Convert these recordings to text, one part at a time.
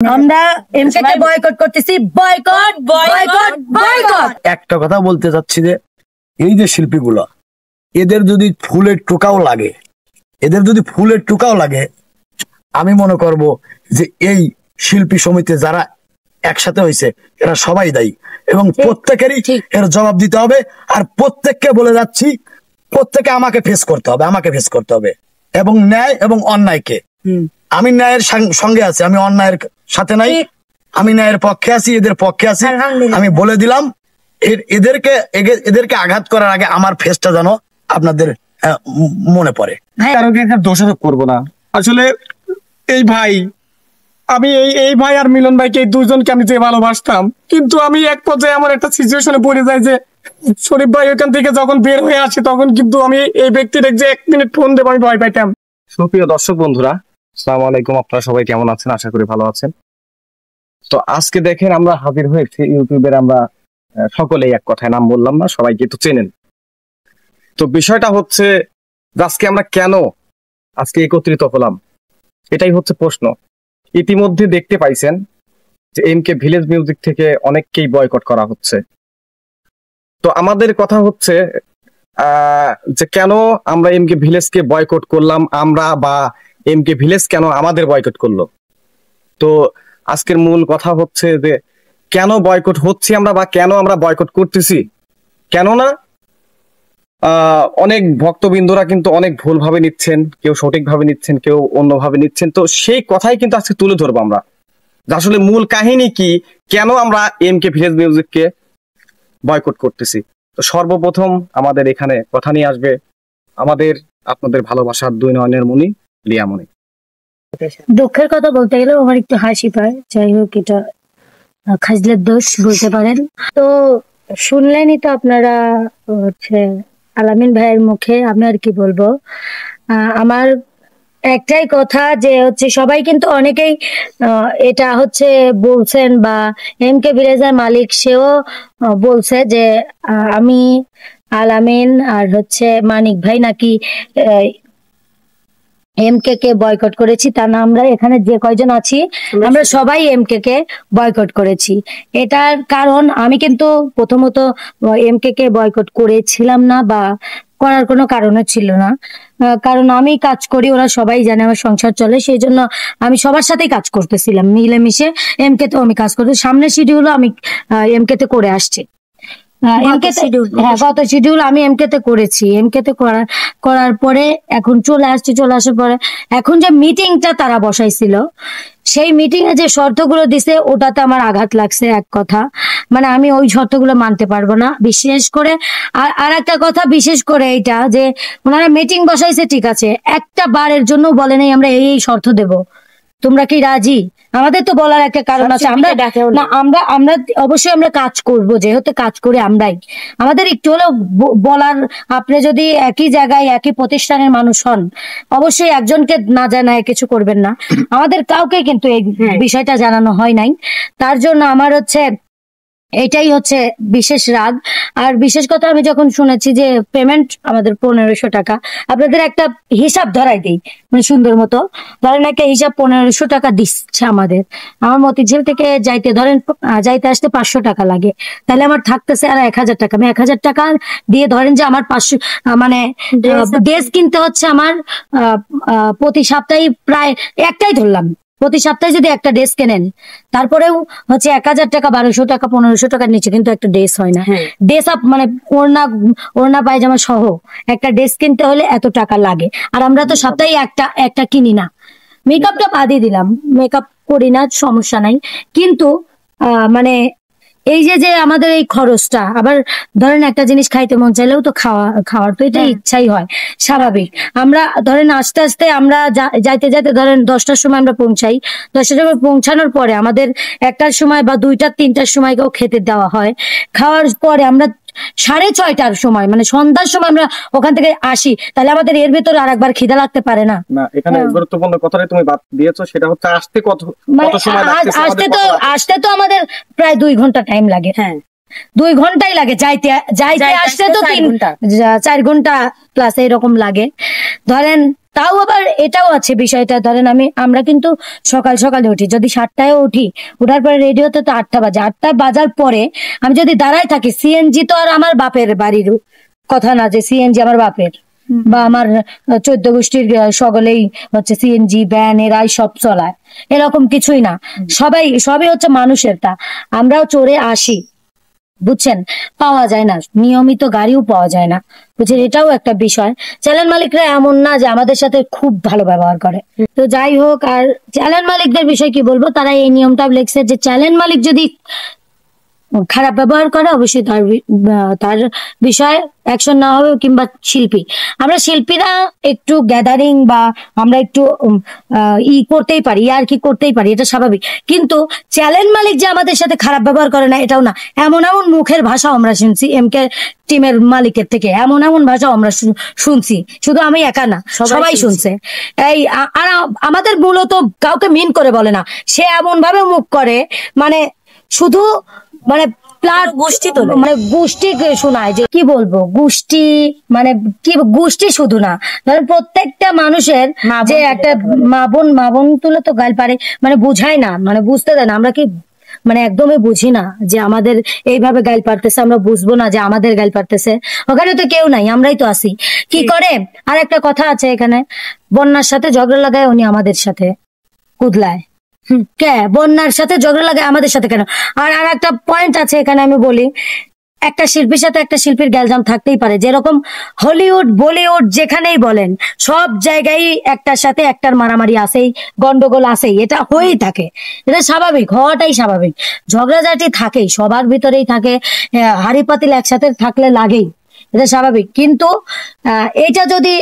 আমরা এমকে বয়কট করতেছি, boycott boycott boycott. একটা কথা বলতে চাচ্ছি যে এই যে শিল্পীগুলো, এদের যদি ফুলের টোকাও লাগে, আমি মনে করব যে এই শিল্পী সমিতি যারা একসাথে হয়েছে এরা সবাই দায়ী এবং প্রত্যেকেরই এর জবাব দিতে হবে। আর প্রত্যেককে বলে যাচ্ছি, প্রত্যেকে আমাকে ফেস করতে হবে এবং ন্যায় এবং অন্যায়কে। আমি ন্যায়ের সঙ্গে আছি, আমি অন্যায়ের সাথে নাই। আমি ন্যায়ের পক্ষে আছি, এদের পক্ষে আছি। আমি বলে দিলাম এদেরকে আঘাত করার আগে আমার ফেসটা যেন আপনাদের মনে পড়ে। কারোকে দোষারোপ করবো না। আসলে এই ভাই, আমি এই ভাই আর মিলন ভাইকে এই দুজনকে আমি যে ভালোবাসতাম, কিন্তু আমি এক পর্যায়ে আমার একটা সিচুয়েশনে পড়ে যাই যে শরীফ ভাই ওখান থেকে যখন বের হয়ে আসে তখন কিন্তু আমি এই ব্যক্তির যে 1 মিনিট ফোন দেবো আমি ভয় পাইতাম। সুপ্রিয় দর্শক বন্ধুরা, আসসালামু আলাইকুম। আপনারা সবাই কেমন আছেন? আশা করি ভালো আছেন। তো আজকে দেখেন আমরা হাজির হয়েছি ইউটিউবের, আমরা সকলেই এক কথায় নাম বললাম না, সবাইকে তো চেনেন। তো বিষয়টা হচ্ছে আজকে আমরা কেন একত্রিত হলাম, এটাই হচ্ছে প্রশ্ন। ইতিমধ্যে দেখতে পাইছেন যে এমকে ভিলেজ মিউজিক থেকে অনেককেই বয়কট করা হচ্ছে। তো আমাদের কথা হচ্ছে যে কেন আমরা এমকে ভিলেজকে বয়কট করলাম, আমরা বা এমকে ভিলেজ কেন আমাদের বয়কট করলো। তো আজকের মূল কথা হচ্ছে যে কেন বয়কট হচ্ছে আমরা, বা কেন আমরা বয়কট করতেছি। কেননা অনেক ভক্তবৃন্দরা কিন্তু অনেক ভুল ভাবে নিচ্ছেন, কেউ সঠিক ভাবে নিচ্ছেন, কেউ অন্যভাবে নিচ্ছেন। তো সেই কথাই কিন্তু আজকে তুলে ধরবো আমরা, আসলে মূল কাহিনী কি, কেন আমরা এমকে ভিলেজ মিউজিককে বয়কট করতেছি। তো সর্বপ্রথম আমাদের এখানে কথা নিয়ে আসবে আপনাদের ভালোবাসার 2 নয়নের মণি লিয়ামণি। দুঃখের কথা বলতে গেলে আমার একটু হাসি পায়, যাই হোক এটা খাজলের দোষ বলতে পারেন। তো শুনলেনই তো আপনারা হচ্ছে আলামিন ভাইয়ের মুখে। আমি আর কি বলবো, আমার একটাই কথা যে হচ্ছে সবাই কিন্তু অনেকেই এটা হচ্ছে বলছেন, বা এমকে ভিলেজের মালিক সেও বলছে যে আমি আলামিন আর হচ্ছে মানিক ভাই নাকি এমকে কে বয়কট করেছি। তা না, আমরা এখানে যে কয়জন আছি আমরা সবাই এমকে কে বয়কট করেছি। এটার কারণ আমি কিন্তু প্রথমত এমকে কে বয়কট করেছিলাম না, বা করার কোনো কারণও ছিল না। কারণ আমি কাজ করি, ওরা সবাই জানে আমার সংসার চলে, সেই জন্য আমি সবার সাথেই কাজ করতেছিলাম মিলেমিশে। এমকে তেও আমি কাজ করতে, সামনের শিডিউলও আমি এমকে তে করে আসছি। গত শিডিউল আমি এমকে তে করেছি। এমকে তে করার পরে এখন চলে আসার পরে এখন যে মিটিংটা তারা বসাইছিল, সেই মিটিং এ যে শর্তগুলো দিছে ওটাতে আমার আঘাত লাগছে। এক কথা মানে আমি ওই শর্তগুলো মানতে পারবো না। বিশেষ করে আর একটা কথা, বিশেষ করে এইটা যে ওনারা মিটিং বসাইছে, ঠিক আছে, একটা বারের জন্য বলে নাই আমরা এই শর্ত দেব, তোমরা কি রাজি। আমাদের তো বলার একটা কারণ আছে, আমরা অবশ্যই আমরা কাজ করব, যেহেতু কাজ করি আমরাই, আমাদের একটু হলেও বলার। আপনি যদি একই জায়গায় একই প্রতিষ্ঠানের মানুষ হন, অবশ্যই একজনকে না জানায় কিছু করবেন না। আমাদের কাউকে কিন্তু এই বিষয়টা জানানো হয় নাই, তার জন্য আমার হচ্ছে এটাই হচ্ছে বিশেষ রাগ। আর বিশেষ কথা, আমি যখন শুনেছি যে পেমেন্ট আমাদের 1500 টাকা, আপনাদের একটা হিসাব ধরাই দিই, মানে সুন্দর মতো ধরেন একটা হিসাব, 1500 টাকা দিচ্ছে আমাদের। আমার মতিঝিল থেকে যাইতে আসতে 500 টাকা লাগে, তাহলে আমার থাকতেছে আর 1000 টাকা। আমি 1000 টাকা দিয়ে ধরেন যে আমার 500 মানে ড্রেস কিনতে হচ্ছে আমার প্রতি সপ্তাহে প্রায় একটাই ধরলাম, প্রতি সপ্তাহে যদি একটা ড্রেস কেনেন, তারপরেও হচ্ছে 1000 টাকা, 1200 টাকা, 1500 টাকার নিচে কিন্তু একটা ড্রেস হয় না। ড্রেস আপ মানে ওড়না পায়জামা সহ একটা ড্রেস কিনতে হলে এত টাকা লাগে। আর আমরা তো সপ্তাহে একটা কিনি না। মেকআপটা বাদই দিলাম, মেকআপ করি না, সমস্যা নাই, কিন্তু মানে এই যে আমাদের এই খরচটা, আবার ধরেন একটা জিনিস খাইতে মন চাইলেও তো খাওয়ার তো এটা ইচ্ছাই হয়, স্বাভাবিক। আমরা ধরেন আস্তে আস্তে আমরা যাইতে ধরেন 10টার সময় আমরা পৌঁছাই, 10টার সময় পৌঁছানোর পরে আমাদের 1টার সময় বা 2টা 3টার সময় কেউ খেতে দেওয়া হয়। খাওয়ার পরে আমরা 6:30টার সময় মানে সন্ধ্যার সময় আমরা ওখান থেকে আসি, তাহলে আমাদের এর ভেতরে আর একবার খিদা লাগতে পারে না? এখানে গুরুত্বপূর্ণ কথাটা তুমি বাদ দিয়েছো, সেটা হচ্ছে আসতে কত সময় লাগছে। আসতে তো আমাদের প্রায় 2 ঘন্টা টাইম লাগে। 2 ঘন্টাই লাগে যাইতে আসতে তো 4 ঘন্টা প্লাস এরকম লাগে ধরেন। তাও আবার এটাও আছে বিষয়টা, ধরেন আমরা কিন্তু সকাল সকালে উঠি, যদি 7টায় উঠি, উঠার পরে রেডি হতে তো 8টা বাজে, 8টা বাজার পরে আমি যদি দাঁড়ায় থাকি, সিএনজি তো আর আমার বাপের বাড়ির কথা না যে সিএনজি আমার বাপের বা আমার 14 গোষ্ঠীর সকলেই হচ্ছে সিএনজি ভ্যান এরাই সব চলায়, এরকম কিছুই না। সবই হচ্ছে মানুষের, তা আমরাও চড়ে আসি, বুঝছেন, পাওয়া যায় না, নিয়মিত গাড়িও পাওয়া যায় না, বুঝছেন, এটাও একটা বিষয়। চ্যানেল মালিকরা এমন না যে আমাদের সাথে খুব ভালো ব্যবহার করে। তো যাই হোক, আর চ্যানেল মালিকদের বিষয় কি বলবো, তারা এই নিয়মটা লিখছে যে চ্যানেল মালিক যদি খারাপ ব্যবহার করে অবশ্যই তার বিষয়ে অ্যাকশন নেওয়া হবে, কিংবা আমরা শিল্পীরা একটু গ্যাদারিং বা আমরা একটু করতেই পারি, আর কি করতেই পারি, এটা স্বাভাবিক। কিন্তু চ্যানেল মালিক যে আমাদের সাথে খারাপ ব্যবহার করে না এটাও না। এমন এমন মুখের ভাষা আমরা শুনছি এমকে টিমের মালিকের থেকে, এমন এমন ভাষা আমরা শুনছি, শুধু আমি একা না, সবাই শুনছে। এই আর আমাদের মূলত কাউকে মিন করে বলে না, সে এমন ভাবে মুখ করে, মানে শুধু মানে গোষ্ঠী তো মানে গোষ্ঠী শোনায়, যে কি বলবো, গোষ্ঠী মানে কি, গোষ্ঠী শুধু না, ধরেন প্রত্যেকটা মানুষের যে একটা মা বোন তুলে তো গাল পারে, মানে বুঝায় না, মানে বুঝতে দেয় না। আমরা কি মানে একদমই বুঝি না যে আমাদের এইভাবে গাইল পারতেছে, আমরা বুঝবো না যে আমাদের গাইল পারতেছে, ওখানে তো কেউ নাই, আমরাই তো আছি। কি করে, আর একটা কথা আছে এখানে, বন্যার সাথে ঝগড়া লাগায় উনি আমাদের সাথে কুদলায়, কে বন্যার সাথে ঝগড়া লাগে আমাদের সাথে কেন? আর একটা পয়েন্ট আছে এখানে, আমি বলি, একটা শিল্পীর সাথে একটা শিল্পীর গ্যালজাম থাকতেই পারে, যেরকম হলিউড বলিউড যেখানেই বলেন, সব জায়গায় একটার সাথে একটার মারামারি আসেই, গন্ডগোল আসেই, এটা হয়েই থাকে, এটা স্বাভাবিক, হওয়াটাই স্বাভাবিক, ঝগড়াঝাটি থাকেই, সবার ভিতরেই থাকে, হাড়ি পাতিল একসাথে থাকলে লাগেই, এটা স্বাভাবিক। কিন্তু এটা যদি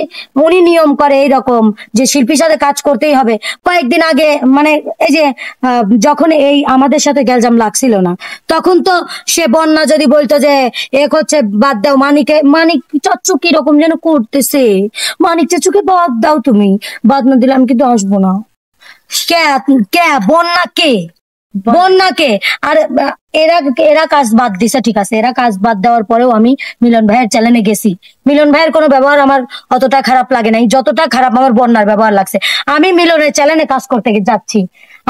উনি নিয়ম করে এইরকম যে শিল্পীর সাথে কাজ করতেই হবে, কয়েকদিন আগে মানে এই যে যখন এই আমাদের সাথে গ্যালজাম লাগছিল না, তখন তো সে বন্যা যদি বলতো যে এক হচ্ছে বাদ দাও, মানিক চাচু কিরকম যেন করতেছে, মানিক চাচুকে বাদ দাও, তুমি বাদ না দিলে আমি কিন্তু আসবো না, কে বন্যাকে আর এরা কাজ বাদ দিছে, ঠিক আছে, এরা কাজ বাদ দেওয়ার পরেও আমি মিলন ভাইয়ের চ্যানেলে গেছি, মিলন ভাইয়ের কোনো ব্যবহার আমার অতটা খারাপ লাগে নাই, যতটা খারাপ আমার বন্যার ব্যবহার লাগছে। আমি মিলনের চ্যানেলে কাজ করতে যাচ্ছি,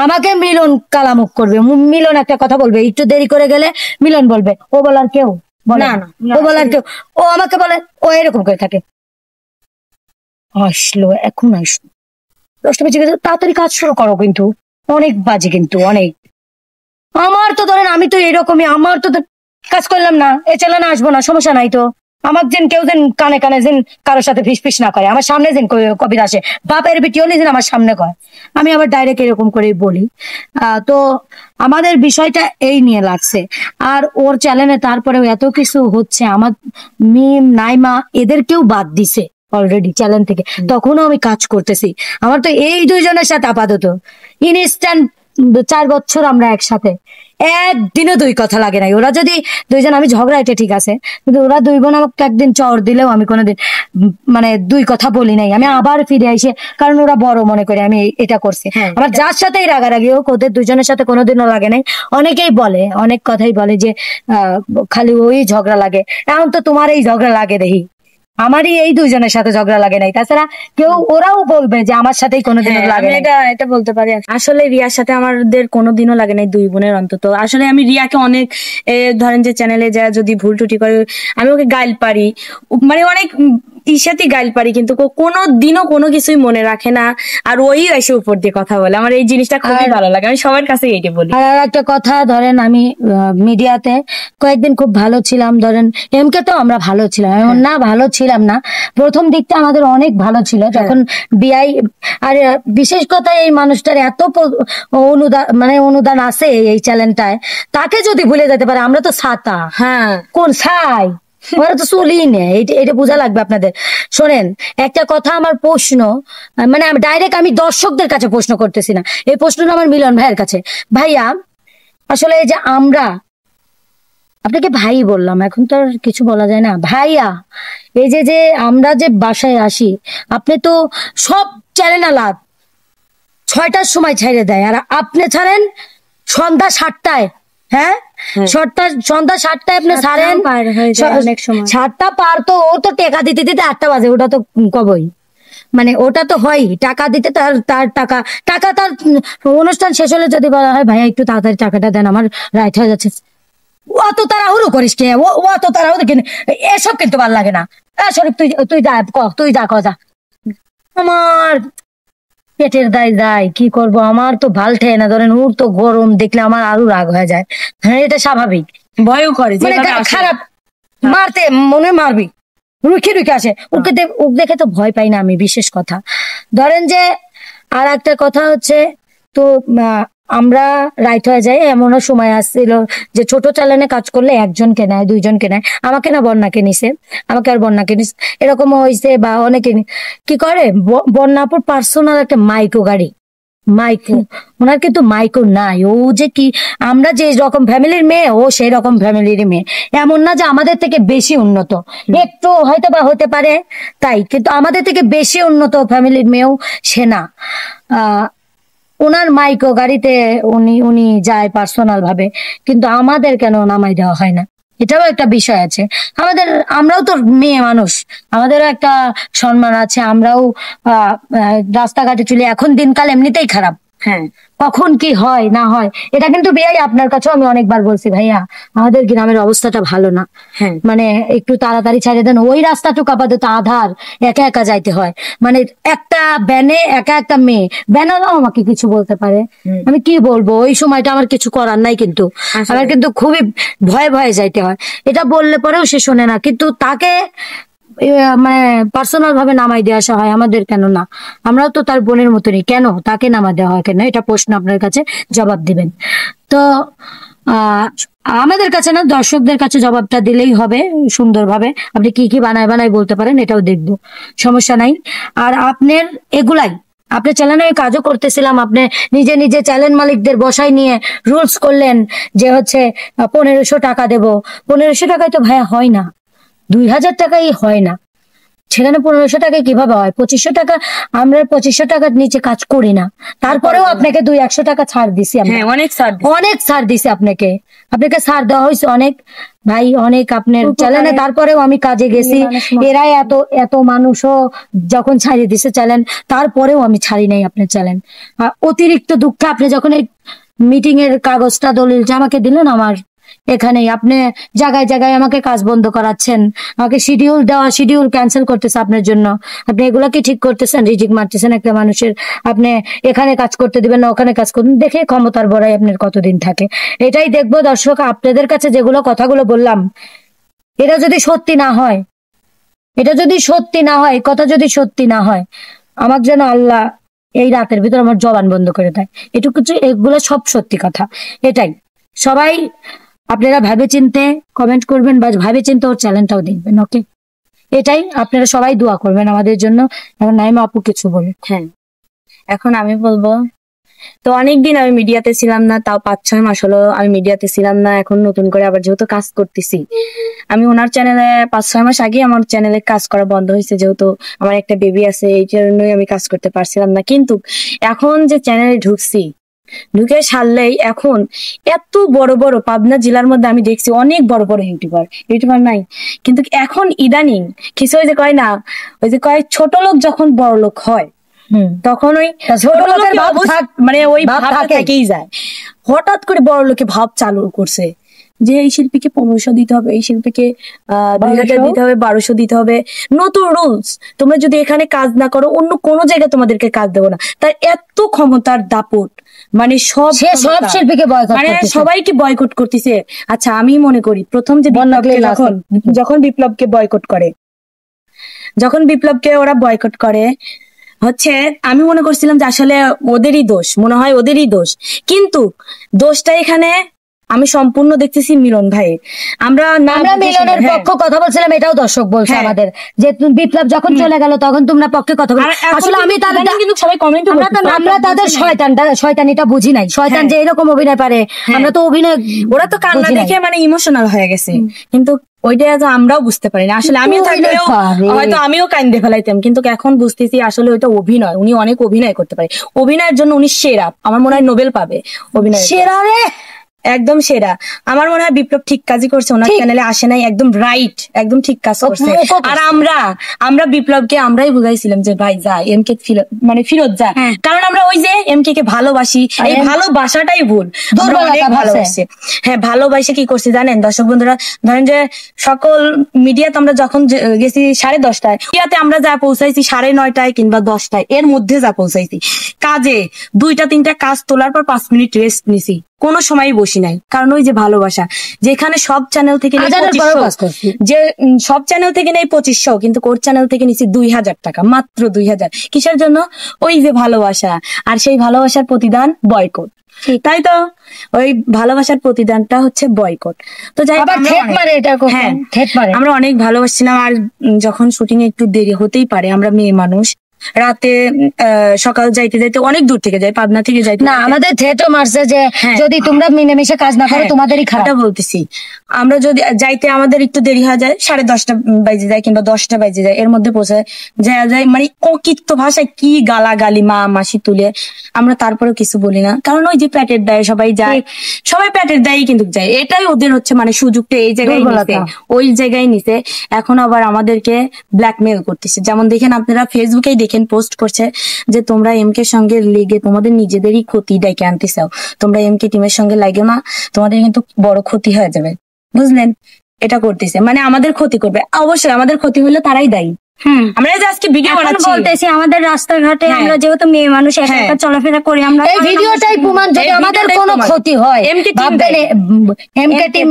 আমাকে মিলন কালামুখ করবে, মিলন একটা কথা বলবে, একটু দেরি করে গেলে মিলন বলবে, ও বলার কেউ না, ও বলার কেউ, ও আমাকে বলে, ও এরকম করে থাকে, আসলো এখন আসলো 10টা বেজে গেছে, তাড়াতাড়ি কাজ শুরু করো, কিন্তু অনেক বাজে, কিন্তু অনেক। আমার তো ধরেন আমি তো এরকমই, আমার তো কাজ করলাম না, এ চ্যানেলে আসবো না, সমস্যা নাই তো, আমার যেন কেউ যেন কানে কানে যেন কারোর সাথে ফিস না করে, আমার সামনে যেন কবিতা আসে, বাপের ভিডিও নিয়ে যেন আমার সামনে কয়, আমি আবার ডাইরেক্ট এরকম করেই বলি। তো আমাদের বিষয়টা এই নিয়ে লাগছে। আর ওর চ্যানেলে তারপরেও এত কিছু হচ্ছে, আমার মিম নাইমা এদেরকেও বাদ দিছে অলরেডি চ্যানেল থেকে, তখনও আমি কাজ করতেছি। আমার তো এই দুইজনের সাথে আপাতত ইনস্ট্যান্ট 4 বছর আমরা একসাথে, একদিনে 2 কথা লাগে নাই। ওরা যদি দুইজন, আমি ঝগড়া এটা ঠিক আছে, কিন্তু ওরা 2 বোন আমাকে একদিন চর দিলেও আমি কোনোদিন মানে 2 কথা বলি নাই, আমি আবার ফিরে আইসে, কারণ ওরা বড় মনে করে আমি এটা করছি। আমার যার সাথেই রাগারাগি হোক, ওদের দুজনের সাথে কোনোদিনও লাগে নাই। অনেকেই বলে, অনেক কথাই বলে যে খালি ওই ঝগড়া লাগে, এখন তো তোমার এই ঝগড়া লাগে দেখি, আমারই এই দুইজনের সাথে ঝগড়া লাগে নাই, তাছাড়া কেউ ওরাও বলবে যে আমার সাথেই কোনোদিনও লাগে নাই। এটা বলতে পারি, আসলে রিয়ার সাথে আমাদের কোনোদিনও লাগে নাই, 2 বোনের অন্তত। আসলে আমি রিয়াকে অনেক ধরেন যে চ্যানেলে যা যদি ভুল টুটি করে, আমি ওকে গাইল পারি, মানে অনেক সাথে গাইল পারি, কিন্তু কোনো দিনও কোনো কিছুই মনে রাখে না, আর ওই এসে উপর দিয়ে কথা বলে। আমার এই জিনিসটা খুবই ভালো লাগে, আমি সবার কাছে এইটা বলি। আর একটা কথা, ধরেন আমি মিডিয়াতে কয়েকদিন খুব ভালো ছিলাম, ধরেন এমকে তো আমরা ভালো ছিলাম, এমন না ভালো ছিলাম না, প্রথম দিকটা আমাদের অনেক ভালো ছিল, যখন বিআই, আর বিশেষ কথা এই মানুষটার এত অনুদান আছে এই চ্যানেলটায়, তাকে যদি ভুলে যেতে পারে, আমরা তো ছাতা, কোন ছাই, ওরা তো চলেই নেই, এটা বোঝা লাগবে আপনাদের। শোনেন একটা কথা, আমার প্রশ্ন, মানে ডাইরেক্ট আমি দর্শকদের কাছে প্রশ্ন করতেছি না, এই প্রশ্নটা আমার মিলন ভাইয়ের কাছে। ভাইয়া, আসলে এই যে আমরা আপনাকে ভাই বললাম, এখন তো আর কিছু বলা যায় না, ভাইয়া এই যে আমরা যে বাসায় আসি, আপনি তো সব চ্যানেল আলাদ 6টার সময় ছেড়ে দেয়, আর আপনি ছাড়েন সন্ধ্যা 7টায়। সন্ধ্যা 7টায় আপনি ছাড়েন, 7টা পার তো ও তো টেকা দিতে দিতে 8টা বাজে, ওটা তো কবই, মানে ওটা তো হয় টাকা দিতে, তার তার টাকা টাকা তার অনুষ্ঠান শেষ হলে যদি বলা হয় ভাইয়া একটু তাড়াতাড়ি টাকাটা দেন আমার রাইট হয়ে যাচ্ছে, অত তাড়াহুড়ো করিস কে, অত তাড়াহুড়ো কেন, এসব কিন্তু ভালো লাগে না। শরীফ তুই তুই যা তুই যা যা, আমার পেটের দায় যায় কি করব, আমার তো ভাল ঠেয় না। ধরেন ওর তো গরম দেখলে আমার আরো রাগ হয়ে যায়। হ্যাঁ এটা স্বাভাবিক, ভয়ও করে মানে খারাপ মারতে মনে মারবি রুখে রুখে আসে, ওকে দেখে তো ভয় পাই না আমি, বিশেষ কথা। ধরেন যে আর একটা কথা হচ্ছে তো আমরা রাইট হয়ে যাই, এমনও সময় আসছিল যে ছোট চ্যানেলে কাজ করলে একজনকে নেয় দুইজনকে নেয়, আমাকে না বন্যাকে নিছে, আমাকে আর বন্যাকে নিছে, এরকমও হয়েছে। বা অনেকে কি করে, বন্যাপুর পার্সোনাল একটা মাইক্রো গাড়ি, মাইকো, ওনার কিন্তু মাইকো নাই। ও যে কি, আমরা যে রকম ফ্যামিলির মেয়ে ও সেই রকম ফ্যামিলির মেয়ে, এমন না যে আমাদের থেকে বেশি উন্নত, একটু হয়তো বা হতে পারে তাই, কিন্তু আমাদের থেকে বেশি উন্নত ফ্যামিলির মেয়েও সে না। ওনার মাইকো গাড়িতে উনি যায় পার্সোনাল ভাবে, কিন্তু আমাদের কেন নামাই দেওয়া হয় না, এটাও একটা বিষয় আছে। আমরাও তো মেয়ে মানুষ, আমাদেরও একটা সম্মান আছে। আমরাও রাস্তাঘাটে চলি, এখন দিনকাল এমনিতেই খারাপ, হ্যাঁ কখন কি হয় না হয়। এটা কিন্তু ভাইয়া আপনার কাছেও আমি অনেকবার বলছি, ভাইয়া আমাদের গ্রামের অবস্থাটা ভালো না, মানে একটু তাড়াতাড়ি ছাড়িয়ে দেন, ওই রাস্তাটুকু আপাতত আধার, একা একা যাইতে হয়, মানে একটা ব্যানে একা একটা মেয়ে, ব্যানারাও আমাকে কিছু বলতে পারে, আমি কি বলবো, ওই সময়টা আমার কিছু করার নাই, কিন্তু আমার কিন্তু খুবই ভয়ে ভয়ে যাইতে হয়। এটা বললে পরেও সে শোনে না, কিন্তু তাকে মানে পার্সোনাল ভাবে নামাই দিয়ে আসা হয়, আমাদের কেন না? আমরাও তো তার বোনের মতনই, কেন তাকে নামা দেওয়া হয় কেন? এটা প্রশ্ন আপনার কাছে জবাব দিবেন তো। আমাদের কাছে না, দর্শকদের কাছে জবাবটা দিলেই হবে সুন্দরভাবে। আপনি কি কি বানায় বানায় বলতে পারেন, এটাও দেখবো, সমস্যা নাই। আর আপনার এগুলাই, আপনি চ্যানেলে কাজও করতেছিলাম, আপনি নিজে নিজে চ্যানেল মালিকদের বসাই নিয়ে রুলস করলেন যে হচ্ছে 1500 টাকা দেব। 1500 টাকায় তো ভাইয়া হয় না, 2000 টাকাই হয় না, সেখানে 1500 টাকায় কিভাবে হয়? 2500 টাকা, আমরা 2500 টাকার নিচে কাজ করি না, তারপরেও আপনাকে 200-100 টাকা ছাড় দিছি, অনেক ছাড় দিছি আপনাকে ছাড় দেওয়া হয়েছে অনেক ভাই, অনেক আপনার চ্যানেলে। তারপরেও আমি কাজে গেছি, এরাই এত এত মানুষও যখন ছাড়িয়ে দিছে চ্যানেল, তারপরেও আমি ছাড়ি নাই আপনার চ্যানেল। অতিরিক্ত দুঃখ, আপনি যখন এই মিটিং এর কাগজটা দলিলটা আমাকে দিলেন, আমার এখানেই আপনি জায়গায় জায়গায় আমাকে কাজ বন্ধ করাচ্ছেন, আমাকে শিডিউল ক্যান্সেল করতেছে আপনার জন্য। আপনি এগুলা কি ঠিক করতেছেন? রিজিক মারতেছেন একটা মানুষের, আপনি এখানে কাজ করতে দিবেন না, ওখানে কাজ করবেন, দেখে ক্ষমতার বড়াই আপনার কতদিন থাকে। এটাই দেখবো দর্শক, আপনাদের কাছে যেগুলো কথাগুলো বললাম, এটা যদি সত্যি না হয়, কথা যদি সত্যি না হয়, আমার যেন আল্লাহ এই রাতের ভিতর আমার জবান বন্ধ করে দেয়, এটুকু। এগুলো সব সত্যি কথা। এটাই সবাই আপনারা ভাবে চিনতে কমেন্ট করবেন, বা ভাবে চিনতে ওর চ্যানেলটাও দেখবেন। ওকে, এটাই, আপনারা সবাই দোয়া করবেন আমাদের জন্য। এখন নাইমা আপু কিছু বলে। হ্যাঁ, এখন আমি বলবো, তো অনেকদিন আমি মিডিয়াতে ছিলাম না, তাও 5-6 মাস হলো আমি মিডিয়াতে ছিলাম না। এখন নতুন করে আবার যেহেতু কাজ করতেছি, আমি ওনার চ্যানেলে 5-6 মাস আগে আমার চ্যানেলে কাজ করা বন্ধ হয়েছে, যেহেতু আমার একটা বেবি আছে, এই জন্যই আমি কাজ করতে পারছিলাম না। কিন্তু এখন যে চ্যানেলে ঢুকে সারলেই এখন এত বড় বড় পাবনা জেলার মধ্যে আমি দেখছি অনেক বড় বড় ইউটিউবার নাই, কিন্তু এখন ইদানিং কিছু ওই যে কয় না, ওই যে কয় ছোট লোক যখন বড় লোক হয়, তখন ওই ছোট লোকের মানে ওই ভাব থেকেই যায়। হঠাৎ করে বড় লোকে ভাব চালু করছে যে এই শিল্পীকে 1500 দিতে হবে, এই শিল্পীকে 2000 দিতে হবে, 1200 দিতে হবে, নতুন রুলস। তোমরা যদি এখানে কাজ না করো, অন্য কোনো জায়গায় তোমাদেরকে কাজ দেবো না। তার এত ক্ষমতার দাপট, মানে সব শিল্পীকে মানে সবাইকে বয়কট করতেছে। আচ্ছা, আমি মনে করি প্রথম যে যখন বিপ্লবকে ওরা বয়কট করে হচ্ছে, আমি মনে করছিলাম যে আসলে ওদেরই দোষ, কিন্তু দোষটা এখানে আমি সম্পূর্ণ দেখতেছি মিলন ভাই। আমরা মিলনের পক্ষ কথা বলছিলাম, এটাও দর্শক বলছে আমাদের, যে বিপ্লব যখন চলে গেল তখন তোমরা পক্ষে কথা বল। আসলে আমি তাদের কিন্তু সবাই কমেন্ট, আমরা তাদের শয়তানিটা বুঝি নাই, শয়তান যে এরকম অভিনয় পারে, আমরা তো অভিনয়, ওরা তো কান্না দেখে মানে ইমোশনাল হয়ে গেছে, কিন্তু ওইটা আমরাও বুঝতে পারি না। আসলে আমিও থাকলেও হয়তো আমিও কান্দে ফেলাইতাম, কিন্তু এখন বুঝতেছি আসলে ওইটা অভিনয়, উনি অনেক অভিনয় করতে পারে, অভিনয়ের জন্য উনি সেরা, আমার মনে হয় নোবেল পাবে অভিনয় সেরা রে। একদম সেরা। আমার মনে হয় বিপ্লব ঠিক কাজই করছে, ওনার চ্যানেলে আসে নাই, একদম রাইট, একদম ঠিক কাজ করছে। আর আমরা বিপ্লবকে আমরাই বুঝাইছিলাম যে ভাই যা এমকে মানে ফিরত যা, কারণ আমরা ওই যে এমকে কে ভালোবাসি, এই ভালোবাসাটাই ভুল, ভালোবাসে। হ্যাঁ ভালোবাসে কি করছে জানেন দর্শক বন্ধুরা, ধরেন যে সকল মিডিয়াতে আমরা যখন গেছি 10:30টায়, মিডিয়াতে আমরা যা পৌঁছাইছি 9:30টায় কিংবা 10টায়, এর মধ্যে যা পৌঁছাইছি। কাজে 2-3টা কাজ তোলার পর 5 মিনিট রেস্ট নিছি, কোনো সময় বসি নাই, কারণ ওই যে ভালোবাসা। যেখানে সব চ্যানেল থেকে যে সব চ্যানেল থেকে নেই 2500, কিন্তু কোর চ্যানেল থেকে নিছি 2000 টাকা, মাত্র 2000। কিসের জন্য? ওই যে ভালোবাসা। আর সেই ভালোবাসার প্রতিদান বয়কট, তাই তো? ওই ভালোবাসার প্রতিদানটা হচ্ছে বয়কট। তো যাই আমরা অনেক ভালোবাসছিলাম। আর যখন শুটিং এ একটু দেরি হতেই পারে, আমরা মেয়ে মানুষ, রাতে সকাল যাইতে যাইতে অনেক দূর থেকে যাই, পাবনা থেকে যাইতে না, আমাদের থিয়েটার মারছে যে যদি তোমরা মিলেমিশে কাজ না করো তোমাদেরই খারাপ বলতেছি। আমরা যদি যাইতে আমাদের একটু দেরি হয়ে যায়, 10:30 বাজে যায় কিংবা 10টা বাজে যায়, এর মধ্যে পৌঁছায় যায় মানে অকিত্ত ভাষায় কি গালাগালি মা মাসি তুলে, আমরা তারপরেও কিছু বলি না, কারণ ওই যে পেটের দায়ে সবাই যায়, সবাই পেটের দায়ে কিন্তু যায়। এটাই ওদের হচ্ছে মানে সুযোগটা এই জায়গায় নিছে, ওই জায়গায় নিছে। এখন আবার আমাদেরকে ব্ল্যাকমেল করতেছে। যেমন দেখেন আপনারা ফেসবুকেই দেখেন পোস্ট করছে যে তোমরা এমকে সঙ্গে লেগে তোমাদের নিজেদেরই ক্ষতি ডেকে আনতে চাও, তোমরা এমকে টিমের সঙ্গে লাগে না, তোমাদের কিন্তু বড় ক্ষতি হয়ে যাবে, বুঝলেন? এটা করতেছে মানে আমাদের ক্ষতি করবে। অবশ্যই আমাদের ক্ষতি হলে তারাই দায়ী। আমরা যে আজকে ভিডিও বানাচ্ছি, বলতেছি আমাদের রাস্তাঘাটে আমরা যেহেতু মেয়ে মানুষ একা একা চলাফেরা করি, আমরা এই ভিডিওটাই প্রমাণ। যদি আমাদের কোনো ক্ষতি হয় এমকে টিম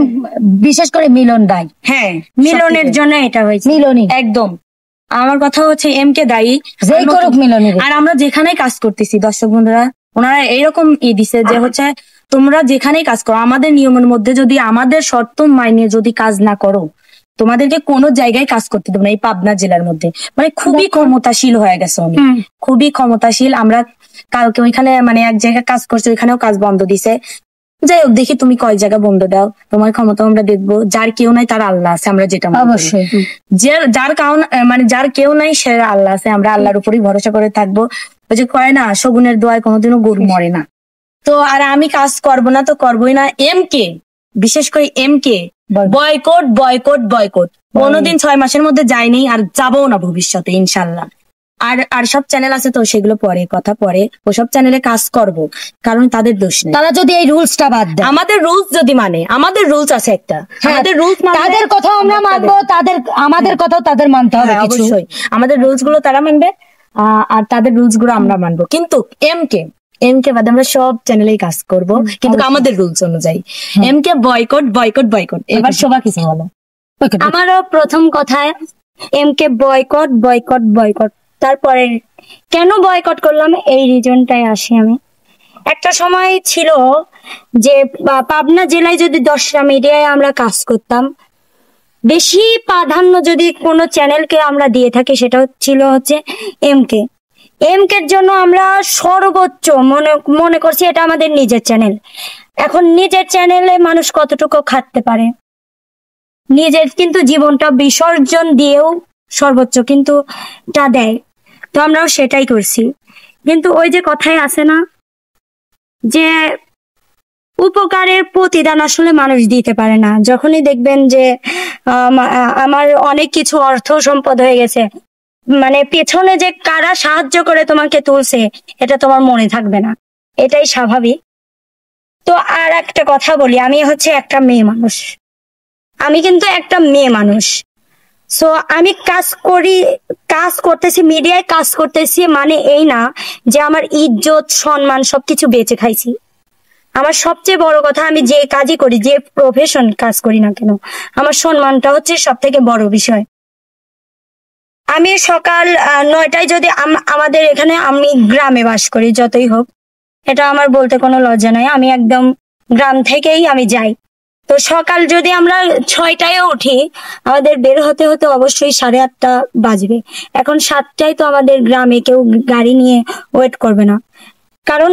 বিশেষ করে মিলন দায়ী। হ্যাঁ, মিলনের জন্য এটা হয়েছে, মিলনই একদম। আমার কথা হচ্ছে এমকে দায়ী, যেই করুক মিলনই। আর আমরা যেখানেই কাজ করতেছি দর্শক বন্ধুরা, ওনারা এইরকম দিছে যে হচ্ছে তোমরা যেখানেই কাজ করো, আমাদের নিয়মের মধ্যে যদি আমাদের শর্ত মাইনে যদি কাজ না করো, তোমাদেরকে কোনো জায়গায় কাজ করতে দেবো না। এই পাবনা জেলার মধ্যে মানে খুবই ক্ষমতাশীল হয়ে গেছে উনি, খুবই ক্ষমতাশীল। আমরা কালকে ওইখানে মানে এক জায়গায় কাজ করছি, ওইখানেও কাজ বন্ধ দিছে। যাই হোক, দেখি তুমি কয় জায়গা বন্ধ দাও, তোমার ক্ষমতা আমরা দেখবো। যার কেউ নাই তার আল্লাহ আছে, আমরা যেটা অবশ্যই। যার কারণ মানে যার কেউ নাই সে আল্লাহ আছে, আমরা আল্লাহর উপরই ভরসা করে থাকবো। ওই যে কয় না, শগুনের দোয়ায় কোনোদিনও গরু মরে না। তো আর আমি কাজ করবো না তো করবোই না। এমকে বিশেষ করে এমকে বয়কট বয়কট বয়কট, কোনোদিন 6 মাসের মধ্যে যায়নি, আর যাবও না ভবিষ্যতে ইনশাল্লাহ। আর সব চ্যানেল আছে তো সেগুলো পরে কথা, পরে ওসব চ্যানেলে কাজ করব, কারণ তাদের দোষ নেই। তারা যদি এই রুলসটা বাদ দেয়, আমাদের রুলস যদি মানে, আমাদের রুলস আছে একটা, আমাদের রুলস তাদের কথাও আমরা মানবো, আমাদের কথাও তাদের মানতে হবে। অবশ্যই আমাদের রুলস গুলো তারা মানবে আর তাদের রুলস গুলো আমরা মানবো। কিন্তু এমকে বাদে আমরা সব চ্যানেলেই কাজ করব, কিন্তু আমাদের রুলস অনুযায়ী। এমকে বয়কট বয়কট বয়কট। এবার সবাই কিছু বলো। আমারও প্রথম কথায় এমকে বয়কট বয়কট বয়কট। তারপরে কেন বয়কট করলাম এই রিজনটাই আসি আমি। একটা সময় ছিল যে পাবনা জেলায় যদি 10টা মিডিয়ায় আমরা কাজ করতাম, বেশি প্রাধান্য যদি কোনো চ্যানেলকে আমরা দিয়ে থাকি সেটা ছিল হচ্ছে এমকের জন্য আমরা সর্বোচ্চ মনে করছি এটা আমাদের নিজের চ্যানেল। এখন নিজের চ্যানেলে মানুষ কতটুকু খাটতে পারে, নিজের কিন্তু জীবনটা বিসর্জন দিয়েও সর্বোচ্চ কিন্তু তা দেয়। তো আমরাও সেটাই করছি। কিন্তু ওই যে কথাই আছে না যে উপকারের প্রতিদান আসলে মানুষ দিতে পারে না। যখনই দেখবেন যে আমার অনেক কিছু অর্থ সম্পদ হয়ে গেছে, মানে পেছনে যে কারা সাহায্য করে তোমাকে তুলছে এটা তোমার মনে থাকবে না, এটাই স্বাভাবিক। তো আর একটা কথা বলি, আমি হচ্ছে একটা মেয়ে মানুষ, আমি কিন্তু একটা মেয়ে মানুষ। সো আমি কাজ করতেছি, মিডিয়ায় কাজ করতেছি, মানে এই না যে আমার ইজ্জত সম্মান সবকিছু বেঁচে খাইছি। আমার সবচেয়ে বড় কথা, আমি যে কাজই করি, যে প্রফেশন কাজ করি না কেন, আমার সম্মানটা হচ্ছে সব থেকে বড় বিষয়। আমি সকাল 9টায় যদি আমাদের এখানে, আমি গ্রামে বাস করি, যতই হোক এটা আমার বলতে কোনো লজ্জা নাই, আমি একদম গ্রাম থেকেই আমি যাই। তো সকাল যদি আমরা 6টায় উঠি, আমাদের বের হতে হতে অবশ্যই 8:30 বাজবে। এখন 7টায় তো আমাদের গ্রামে কেউ গাড়ি নিয়ে ওয়েট করবে না, কারণ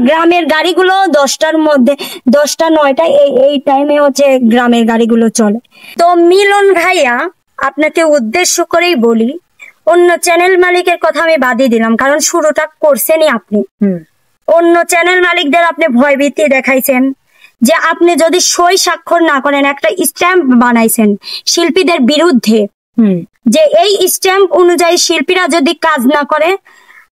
গ্রামের গাড়িগুলো 10টার মধ্যে, 10টা 9টা এই টাইমে হচ্ছে গ্রামের গাড়িগুলো চলে। তো মিলন ভাইয়া, আপনাকে উদ্দেশ্য করেই বলি, অন্য চ্যানেল মালিকের কথা আমি বাদই দিলাম, কারণ শুরুটা করছেনই আপনি। অন্য চ্যানেল মালিকদের আপনি ভয়ভীতি দেখাইছেন, যে আপনি যদি সই স্বাক্ষর না করেন, একটা স্ট্যাম্প বানাইছেন শিল্পীদের বিরুদ্ধে, যে এই স্ট্যাম্প অনুযায়ী শিল্পীরা যদি কাজ না করে,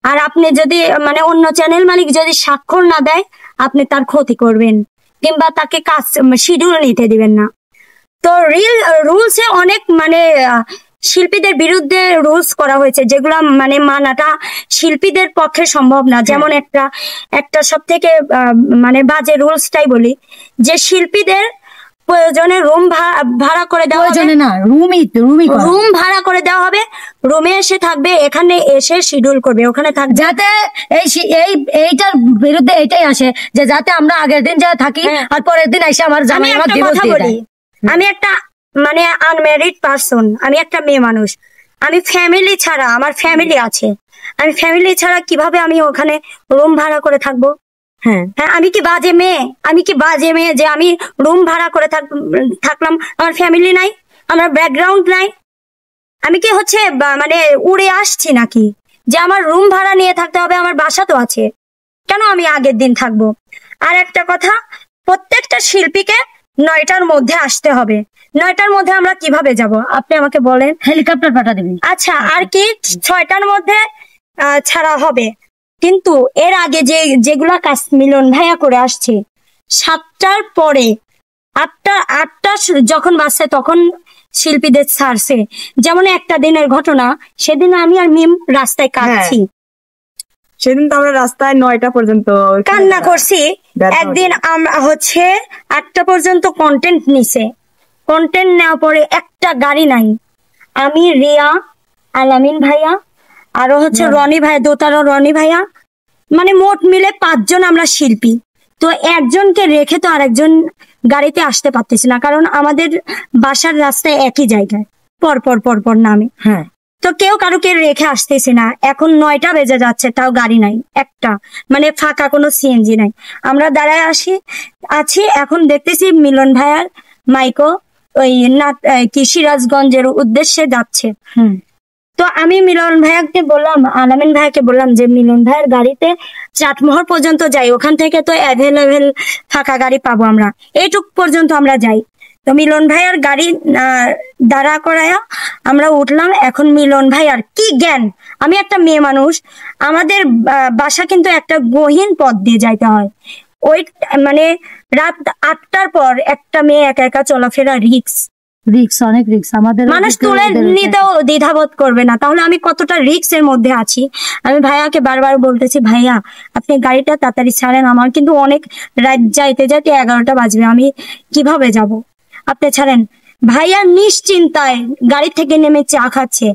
আর আপনি যদি মানে অন্য চ্যানেল মালিক যদি স্বাক্ষর না দেয়, আপনি তার ক্ষতি করবেন কিংবা তাকে কাজ শিডিউল নিতে দিবেন না। তো রুলসে অনেক মানে শিল্পীদের বিরুদ্ধে রুলস করা হয়েছে, যেগুলো মানে মানাটা শিল্পীদের পক্ষে সম্ভব না। যেমন একটা সব থেকে মানে বাজে রুলসটাই বলি, যে শিল্পীদের প্রয়োজনে রুম ভাড়া করে দেওয়া হবে, রুম ভাড়া করে দেওয়া হবে, রুমে এসে থাকবে, এখানে এসে শিডিউল করবে, ওখানে থাকবে, যাতে এইটার বিরুদ্ধে এটাই আসে যে যাতে আমরা আগের দিন যা থাকি আর পরের দিন এসে আমার জামাই আমার ডিভোর্স দিয়ে দেয়। আমি একটা মানে আনম্যারিড পারসন, আমি একটা মেয়ে মানুষ, আমি ফ্যামিলি ছাড়া, আমার ফ্যামিলি আছে, আমি ফ্যামিলি ছাড়া কিভাবে আমি ওখানে রুম ভাড়া করে থাকবো? হ্যাঁ, আমি কি বাজে মেয়ে? আমি কি বাজে মেয়ে যে আমি রুম ভাড়া করে থাকলাম? আমার ফ্যামিলি নাই, আমার ব্যাকগ্রাউন্ড নাই, আমি কি হচ্ছে মানে উড়ে আসছি নাকি যে আমার রুম ভাড়া নিয়ে থাকতে হবে? আমার বাসা তো আছে, কেন আমি আগের দিন থাকবো? আর একটা কথা, প্রত্যেকটা শিল্পীকে 9টার মধ্যে আসতে হবে। 9টার মধ্যে আমরা কিভাবে যাব আপনি আমাকে বলেন? হেলিকপ্টার পাঠা দিবেন। আচ্ছা, আর কি 6টার মধ্যে ছাড়া হবে, কিন্তু এর আগে যেগুলা কাজ মিলন ভাইয়া করে আসছে 7টার পরে 8টা যখন বাজছে তখন শিল্পীদের ছাড়ছে। যেমন একটা দিনের ঘটনা, সেদিন আমি আর মিম রাস্তায় কাঁদছি, সেদিন তো আমরা রাস্তায় 9টা পর্যন্ত কান্না করছি। একদিন আমরা হচ্ছে 8টা পর্যন্ত কন্টেন্ট নিছে, কন্টেন্ট নেওয়ার পরে একটা গাড়ি নাই, আমি, রিয়া, আলামিন ভাইয়া, আরো হচ্ছে রনি ভাইয়া, দোতারা রনি ভাইয়া, মানে মোট মিলে 5 জন আমরা শিল্পী। তো একজনকে রেখে তো আরেকজন গাড়িতে আসতে পারতেছি না, কারণ আমাদের বাসার রাস্তায় একই জায়গায় পর নামে। হ্যাঁ, তো কেউ কারোকে রেখে আসতেছে না। এখন 9টা বেজে যাচ্ছে, তাও গাড়ি নাই একটা, মানে ফাঁকা কোনো সিএনজি নাই। আমরা দাঁড়ায় আছি, এখন দেখতেছি মিলন ভাইয়ার মাইকো ওই কি সিরাজগঞ্জের উদ্দেশ্যে যাচ্ছে। তো আমি মিলন ভাইয়াকে বললাম, আলামিন ভাইয়াকে বললাম যে মিলন ভাইয়ের গাড়িতে চাটমোহর পর্যন্ত যাই, ওখান থেকে তো অ্যাভেলেবেল ফাঁকা গাড়ি পাবো আমরা, এইটুক পর্যন্ত আমরা যাই। তো মিলন ভাইয়ার গাড়ি দাঁড়া করায়া আমরা উঠলাম। এখন মিলন ভাইয়ার কি জ্ঞান, আমি একটা মেয়ে মানুষ, আমাদের বাসা কিন্তু একটা গহীন পথ দিয়ে যাইতে হয়, ওই মানে রাত 8টার পর একটা মেয়ে একা একা চলাফেরা রিক্স, অনেক রিক্স। আমাদের মানুষ তুলে নিতেও দ্বিধাবোধ করবে না, তাহলে আমি কতটা রিক্স এর মধ্যে আছি। আমি ভাইয়াকে বারবার বলতেছি, ভাইয়া আপনি গাড়িটা তাড়াতাড়ি ছাড়েন, আমার কিন্তু অনেক রাত যাইতে 11টা বাজবে, আমি কিভাবে যাব, আপনি ছাড়েন। ভাইয়া নিশ্চিন্তায় গাড়ি থেকে নেমে চা খাচ্ছে,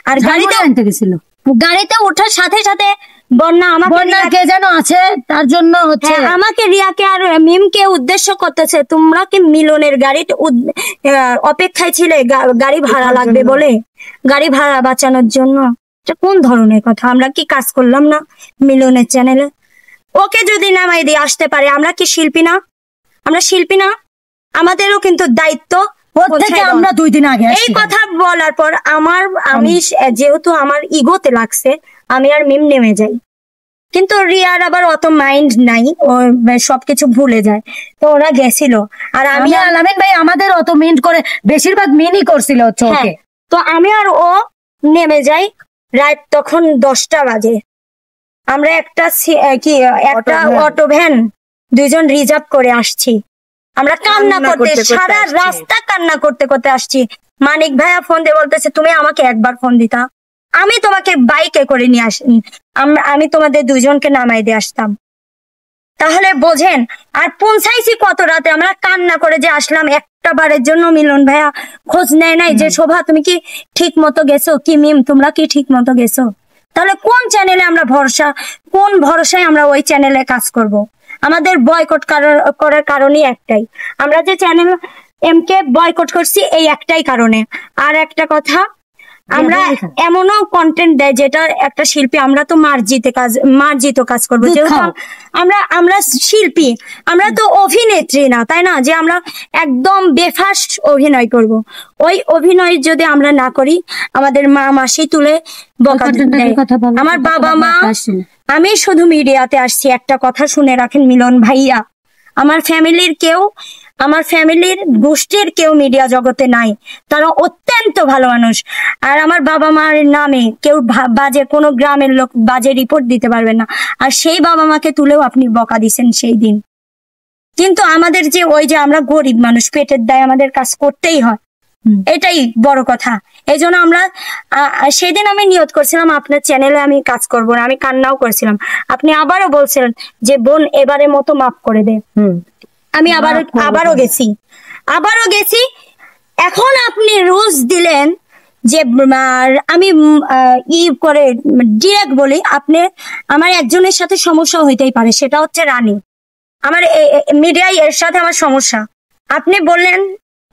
আর গাড়িতে আনতে গেছিল, গাড়িতে ওঠার সাথে সাথে বন্যা কে যেন আছে, তার জন্য হচ্ছে আমাকে, রিয়াকে আর মিমকে উদ্দেশ্য করতেছে, তোমরা কি মিলনের গাড়িতে অপেক্ষায় ছিলে গাড়ি ভাড়া লাগবে বলে, গাড়ি ভাড়া বাঁচানোর জন্য? এটা কোন ধরনের কথা? আমরা কি কাজ করলাম না মিলনের চ্যানেলে? ওকে যদি নামাই দিয়ে আসতে পারে, আমরা কি শিল্পী না? আমরা শিল্পী না? আমাদেরও কিন্তু দায়িত্ব। আমরা 2 দিন আগে এই কথা বলার পর আমি যেহেতু আমার ইগোতে লাগছে, আমি আর মিম নেমে যাই, কিন্তু রিয়ার আবার অত মাইন্ড নাই, ও সবকিছু ভুলে যায়। তো ওরা গেছিল, আর আমি আলামিন ভাই আমাদের অত মিন্ট করে, বেশিরভাগ মিনই করছিল ওকে। তো আমি আর ও নেমে যাই, রাত তখন 10টা বাজে। আমরা একটা অটো ভ্যান 2 জন রিজার্ভ করে আসছি, আমরা কান্না করতে, সারা রাস্তা কান্না করতে করতে আসছি। মানিক ভাইয়া ফোন দিয়ে বলতেছে, তুমি আমাকে একবার ফোন দিতা, আমি তোমাকে বাইকে করে নিয়ে আসি, আমি তোমাদের 2 জনকে নামাই দিয়ে আসতাম। তাহলে বোঝেন, আর পৌঁছাইছি কত রাতে, আমরা কান্না করে যে আসলাম। একটা বারের জন্য মিলন ভাইয়া খোঁজ নেয় নাই যে শোভা তুমি কি ঠিক মতো গেছো, কি মিম তোমরা কি ঠিক মতো গেছো? তাহলে কোন চ্যানেলে আমরা কোন ভরসায় আমরা ওই চ্যানেলে কাজ করব? আমাদের বয়কট করার কারণই একটাই, আমরা যে চ্যানেল এমকে বয়কট করছি এই একটাই কারণে। আর একটা কথা, আমরা এমনও কন্টেন্ট দেয় যেটা একটা শিল্পী, আমরা তো মার্জিত কাজ করবো, যেহেতু আমরা শিল্পী, আমরা তো অভিনেত্রী না, তাই না? যে আমরা একদম বেফাস অভিনয় করব, ওই অভিনয় যদি আমরা না করি, আমাদের মা মাসি তুলে বকা দেয়, আমার বাবা মা। আমি শুধু মিডিয়াতে আসছি, একটা কথা শুনে রাখেন মিলন ভাইয়া, আমার ফ্যামিলির গোষ্ঠীর কেউ মিডিয়া জগতে নাই, তারা অত্যন্ত ভালো মানুষ। আর আমার বাবা মার নামে কেউ বাজে, কোনো গ্রামের লোক বাজে রিপোর্ট দিতে পারবে না। আর সেই বাবা মাকে তুলেও আপনি বকা দিছেন সেই দিন। কিন্তু আমাদের যে ওই যে আমরা গরিব মানুষ, পেটের দায় আমাদের কাজ করতেই হয়, এটাই বড় কথা। এই জন্য আমরা সেদিন আমি নিয়ত করছিলাম আপনার চ্যানেলে আমি কাজ করব না, আমি কান্নাও করেছিলাম। আপনি আবারও বলছিলেন যে বোন এবারের মতো মাফ করে দে। আমি আবারও গেছি। এখন আপনি রুলস দিলেন যে আমি করে ডিরেক্ট বলি, আপনি আমার একজনের সাথে সমস্যা হইতেই পারে, সেটা হচ্ছে রানী। আমার মিডিয়ায় এর সাথে আমার সমস্যা। আপনি বললেন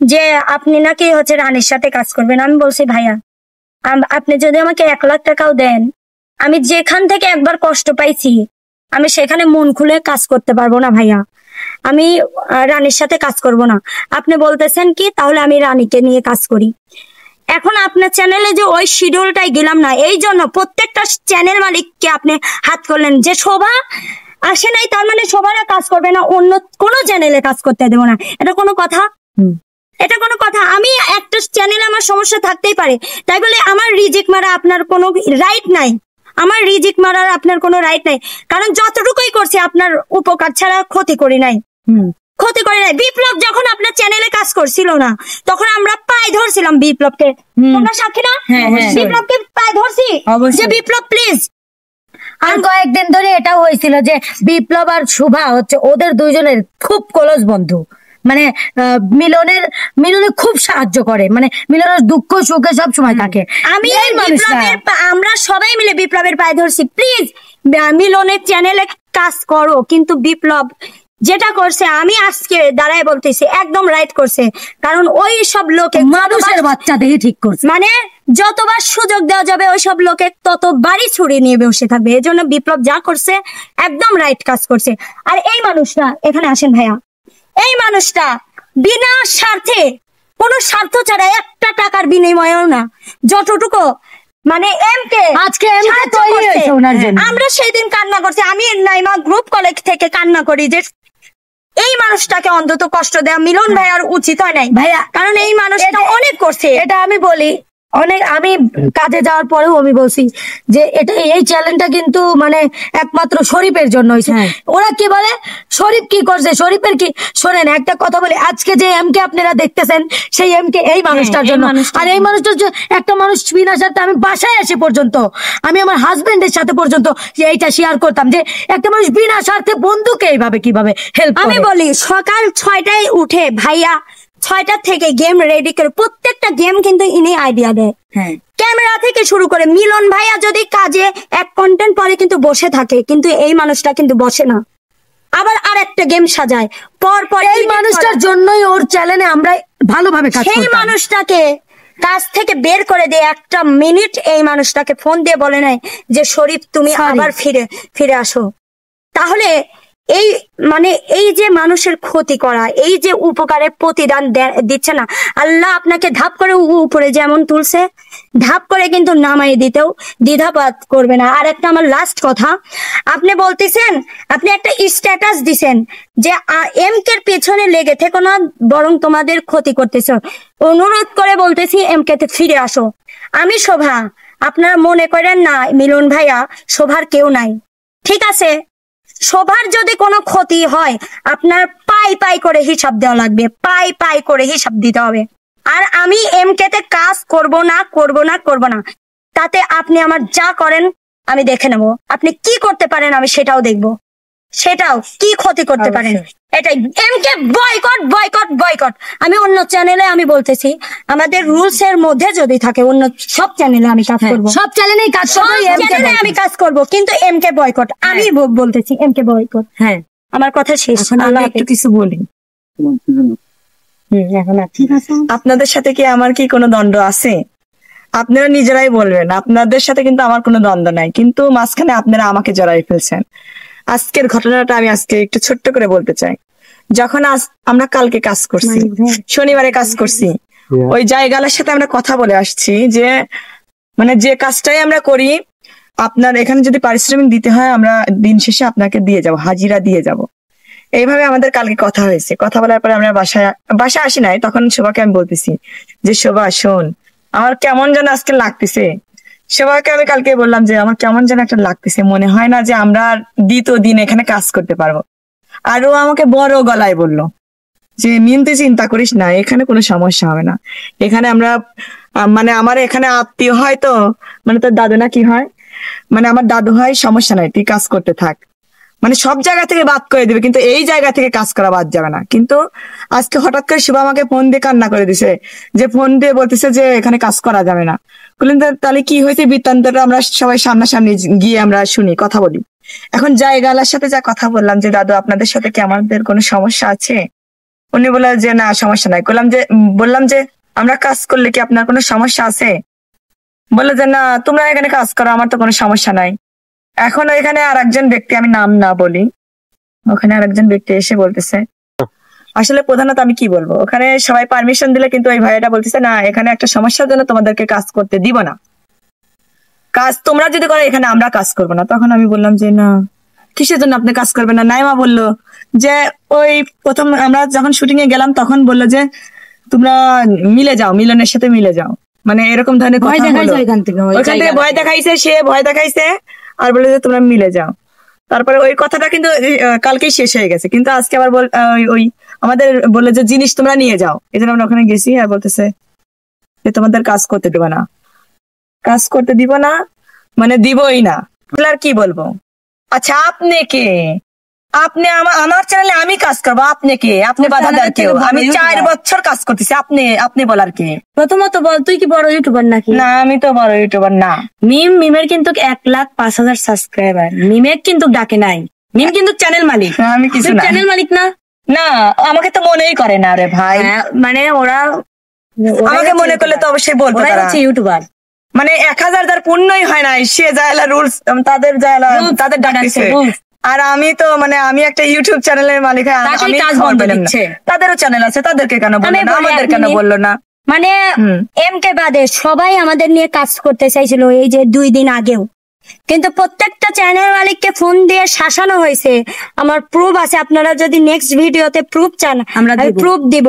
যে আপনি নাকি হচ্ছে রানীর সাথে কাজ করবেন। আমি বলছি ভাইয়া, আপনি যদি আমাকে 1 লাখ টাকাও দেন, আমি যেখান থেকে একবার কষ্ট পাইছি আমি সেখানে মন খুলে কাজ করতে পারবো না ভাইয়া। আমি রানীর সাথে কাজ করব না। আপনি বলতেছেন কি তাহলে আমি রানীকে নিয়ে কাজ করি। এখন আপনার চ্যানেলে যে ওই শিডিউলটাই গেলাম না, এই জন্য প্রত্যেকটা চ্যানেল মালিককে আপনি হাত করলেন যে শোভা আসে নাই তার মানে শোভারা কাজ করবে না, অন্য কোনো চ্যানেলে কাজ করতে দেবো না। এটা কোনো কথা? এটা কোনো কথা? আমি একটা চ্যানেলে আমার সমস্যা থাকতেই পারে, তাই বলে আমার রিজেক্ট মারা আপনার কোনো রাইট নাই। আমার রিজেক্ট মারার আপনার কোনো রাইট নাই, কারণ যতটুকুই করছি আপনার উপকার ছাড়া ক্ষতি করি নাই। বিপ্লব যখন আপনার চ্যানেলে কাজ করছিল না, তখন আমরা পায়ে ধরছিলাম বিপ্লবকে। তোমরা সাক্ষী না? বিপ্লবকে পায়ে ধরছি যে বিপ্লব প্লিজ। আর কয়েকদিন ধরে এটাও হয়েছিল যে বিপ্লব আর শুভা হচ্ছে ওদের দুইজনের খুব ক্লোজ বন্ধু, মানে মিলনে খুব সাহায্য করে, মানে মিলনের দুঃখ সুখে সব সময় থাকে। আমি আমরা সবাই মিলে বিপ্লবের পায়ে ধরছি, প্লিজ মিলনের চ্যানেলে কাজ করো। কিন্তু বিপ্লব যেটা করছে আমি আজকে দাঁড়ায় বলতেছি একদম রাইট করছে, কারণ ওই সব লোকে মানুষের বাচ্চা দেখে ঠিক করছে, মানে যতবার সুযোগ দেওয়া যাবে ওই সব লোকে ততবারই ছুরি নিয়ে বসে থাকবে। এই জন্য বিপ্লব যা করছে একদম রাইট কাজ করছে। আর এই মানুষটা এখানে আসেন ভাইয়া, এই মানুষটা বিনা স্বার্থে, কোনো স্বার্থ ছাড়া 1 টাকার বিনিময়েও না, যতটুকু মানে আজকে আমরা সেই দিন কান্না করছি। আমি নাইমা গ্রুপ কলেজ থেকে কান্না করি যে এই মানুষটাকে অন্তত কষ্ট দেওয়া মিলন ভাইয়ার উচিত হয় নাই ভাইয়া, কারণ এই মানুষটা অনেক করছে। এটা আমি বলি আমি কাজে যাওয়ার পরেও আমি বলছি যে এটা এই চ্যালেঞ্জটা কিন্তু মানে একমাত্র শরীফের জন্য হয়েছে। ওরা কি বলে শরীফ কি করছে, শরীফের কি, শোনেন একটা কথা বলি, আজকে যে এমকে আপনারা দেখতেছেন সেই এমকে এই মানুষটার জন্য। আর এই মানুষটার একটা মানুষ বিনা স্বার্থে, আমি বাসায় এসে পর্যন্ত আমি আমার হাজবেন্ডের সাথে পর্যন্ত এইটা শেয়ার করতাম যে একটা মানুষ বিনা স্বার্থে বন্ধুকে এইভাবে কিভাবে হেল্প। আমি বলি সকাল 6টায় উঠে ভাইয়া 6টা থেকে গেম রেডি করে, প্রত্যেকটা গেম কিন্তু ইনি আইডিয়া দেয়, ক্যামেরা থেকে শুরু করে। মিলন ভাইয়া যদি কাজে এক কন্টেন্ট পরে কিন্তু বসে থাকে, কিন্তু এই মানুষটা কিন্তু বসে না, আবার আর একটা গেম সাজায় পর। এই মানুষটার জন্যই ওর চ্যানেলে আমরা ভালোভাবে কাজ করতাম। সেই মানুষটাকে কাজ থেকে বের করে দিয়ে 1 মিনিট এই মানুষটাকে ফোন দিয়ে বলে নাই যে শরীফ তুমি আবার ফিরে আসো। তাহলে এই যে মানুষের ক্ষতি করা, এই যে উপকারের প্রতিদান দিচ্ছে না, আল্লাহ আপনাকে ধাপ করে উপরে যেমন তুলছে ধাপ করে কিন্তু নামাই দিতেও দ্বিধাবোধ করবে না। আর একটা আমার লাস্ট কথা, আপনি বলতেছেন, আপনি একটা স্ট্যাটাস দিছেন যে এমকের পেছনে লেগে থেকো না, বরং তোমাদের ক্ষতি করতেছ। অনুরোধ করে বলতেছি এমকে তে ফিরে আসো। আমি শোভা, আপনারা মনে করেন না মিলন ভাইয়া শোভার কেউ নাই, ঠিক আছে? শোভার যদি কোনো ক্ষতি হয় আপনার পাই করে হিসাব দেওয়া লাগবে, পাই করে হিসাব দিতে হবে। আর আমি এমকে তে কাজ করব না, তাতে আপনি আমার যা করেন আমি দেখে নেব। আপনি কি করতে পারেন আমি সেটাও দেখব, সেটাও কি ক্ষতি করতে পারেন এটাই। এমকে বয়কট। আমি অন্য চ্যানেলে আমি বলতেছি আমাদের রুলস এর মধ্যে যদি থাকে অন্য সব চ্যানেলে আমি কাজ করব, সব চ্যানেলেই কাজ করব, আমি কাজ করব, কিন্তু এমকে বয়কট আমি বলতেছি, এমকে বয়কট। হ্যাঁ, আমার কথা শেষ। আমি একটু কিছু বলি। ঠিক আছে, আপনাদের সাথে কি আমার কি কোনো দ্বন্দ্ব আছে? আপনারা নিজেরাই বলবেন। আপনাদের সাথে কিন্তু আমার কোনো দ্বন্দ্ব নাই, কিন্তু মাঝখানে আপনারা আমাকে জড়াই ফেলছেন। আজকের ঘটনাটা আমি আজকে একটু ছোট্ট করে বলতে চাই। যখন আমরা কালকে কাজ করছি, শনিবারে কাজ করছি, ওই জায়গার সাথে আমরা কথা বলে আসছি যে মানে যে কাজটাই আমরা করি আপনার এখানে যদি পারিশ্রমিক দিতে হয় আমরা দিন শেষে আপনাকে দিয়ে যাব, হাজিরা দিয়ে যাব। এইভাবে আমাদের কালকে কথা হয়েছে। কথা বলার পরে আমরা বাসায় আসি নাই, তখন শোভাকে আমি বলতেছি যে শোভা শোন, আমার কেমন যেন আজকে লাগতেছে। শোভাকে আমি কালকে বললাম যে আমার কেমন যেন একটা লাগতেছে, মনে হয় না যে আমরা দ্বিতীয় দিন এখানে কাজ করতে পারবো। আর ও আমাকে বড় গলায় বললো যে মিনতি চিন্তা করিস না, এখানে কোনো সমস্যা হবে না। এখানে আমরা মানে আমার এখানে আত্মীয় হয় তো, মানে তোর দাদু না কি হয়, মানে আমার দাদু হয়, সমস্যা নাই, তুই কাজ করতে থাক। মানে সব জায়গা থেকে বাদ করে দিবে, কিন্তু এই জায়গা থেকে কাজ করা বাদ যাবে না। কিন্তু আজকে হঠাৎ করে শুভ আমাকে ফোন দিয়ে কান্না করে দিছে, যে ফোন দিয়ে বলতেছে যে এখানে কাজ করা যাবে না। বললেন তাহলে কি হয়েছে বৃত্তান্তটা আমরা সবাই সামনাসামনি গিয়ে আমরা শুনি, কথা বলি। এখন জায়গালার সাথে যা কথা বললাম যে দাদু আপনাদের সাথে কি আমাদের কোনো সমস্যা আছে, উনি বললেন যে না সমস্যা নাই। বললাম যে আমরা কাজ করলে কি আপনার কোনো সমস্যা আছে? বললো যে না তোমরা এখানে কাজ করো, আমার তো কোনো সমস্যা নাই। এখন এখানে আর একজন ব্যক্তি, আমি নাম না বলি, ওখানে আর একজন ব্যক্তি এসে বলতেছে, আসলে প্রধানত আমি কি বলবো, ওখানে সবাই পারমিশন দিলে কিন্তু ওই ভাইয়াটা বলতেছে না এখানে একটা সমস্যার জন্য তোমাদেরকে কাজ করতে দিব না, কাজ তোমরা যদি করো এখানে আমরা কাজ করবো না। তখন আমি বললাম যে না কিসের জন্য আপনি কাজ করবেন না? নাইমা বললো যে ওই প্রথম আমরা যখন শুটিং এ গেলাম তখন বললো যে তোমরা মিলে যাও, মিলনের সাথে মিলে যাও, মানে এরকম ধরনের কথা বললো। ওইখান থেকে ভয় দেখাইছে, সে ভয় দেখাইছে আর বলে যে তোমরা মিলে যাও। তারপরে ওই কথাটা কিন্তু কালকেই শেষ হয়ে গেছে, কিন্তু আজকে আবার ওই আমাদের বললো যে জিনিস তোমরা নিয়ে যাও। এই জন্য আমরা ওখানে গেছি, আর বলতেছে যে তোমাদের কাজ করতে দিব না, কাজ করতে দিব না, মানে দিবই না। আর কি বলবো? আচ্ছা আপনি কে? আপনি আমার চ্যানেলে আমি কাজ করবো, আপনি কে? আপনি বাধা দেন কেউ? আমি 4 বছর কাজ করতেছি, আপনি বলার কে? প্রথমত বল, তুই কি বড় ইউটিউবার নাকি? না আমি তো বড় ইউটিউবার না। মিমের কিন্তু 1,05,000 সাবস্ক্রাইবার, মিমের কিন্তু ডাকে নাই। মিম কিন্তু চ্যানেল মালিক। আমি কিছু না, চ্যানেল মালিক না। না আমাকে তো মনেই করে না রে ভাই। মানে ওরা আমাকে মনে করলে তো অবশ্যই বলতো, ওরা হচ্ছে ইউটিউবার। মানে 1000 যার পূর্ণই হয় নাই, সে জায়লা রুলস তাদের জায়লা তাদের ডাকছে। আর আমি তো মানে আমি একটা ইউটিউব চ্যানেলের মালিক, আমি কাজ বন্ধ দিচ্ছে। তাদেরও চ্যানেল আছে, তাদেরকে কেন বললো না, আমাদের কেন বললো না? মানে এমকে বাদে সবাই আমাদের নিয়ে কাজ করতে চাইছিল এই যে 2 দিন আগেও, কিন্তু প্রত্যেকটা চ্যানেল মালিককে ফোন দিয়ে শাসানো হয়েছে। আমার প্রুফ আছে, আপনারা যদি নেক্সট ভিডিওতে প্রুফ চান আমরা প্রুফ দিব।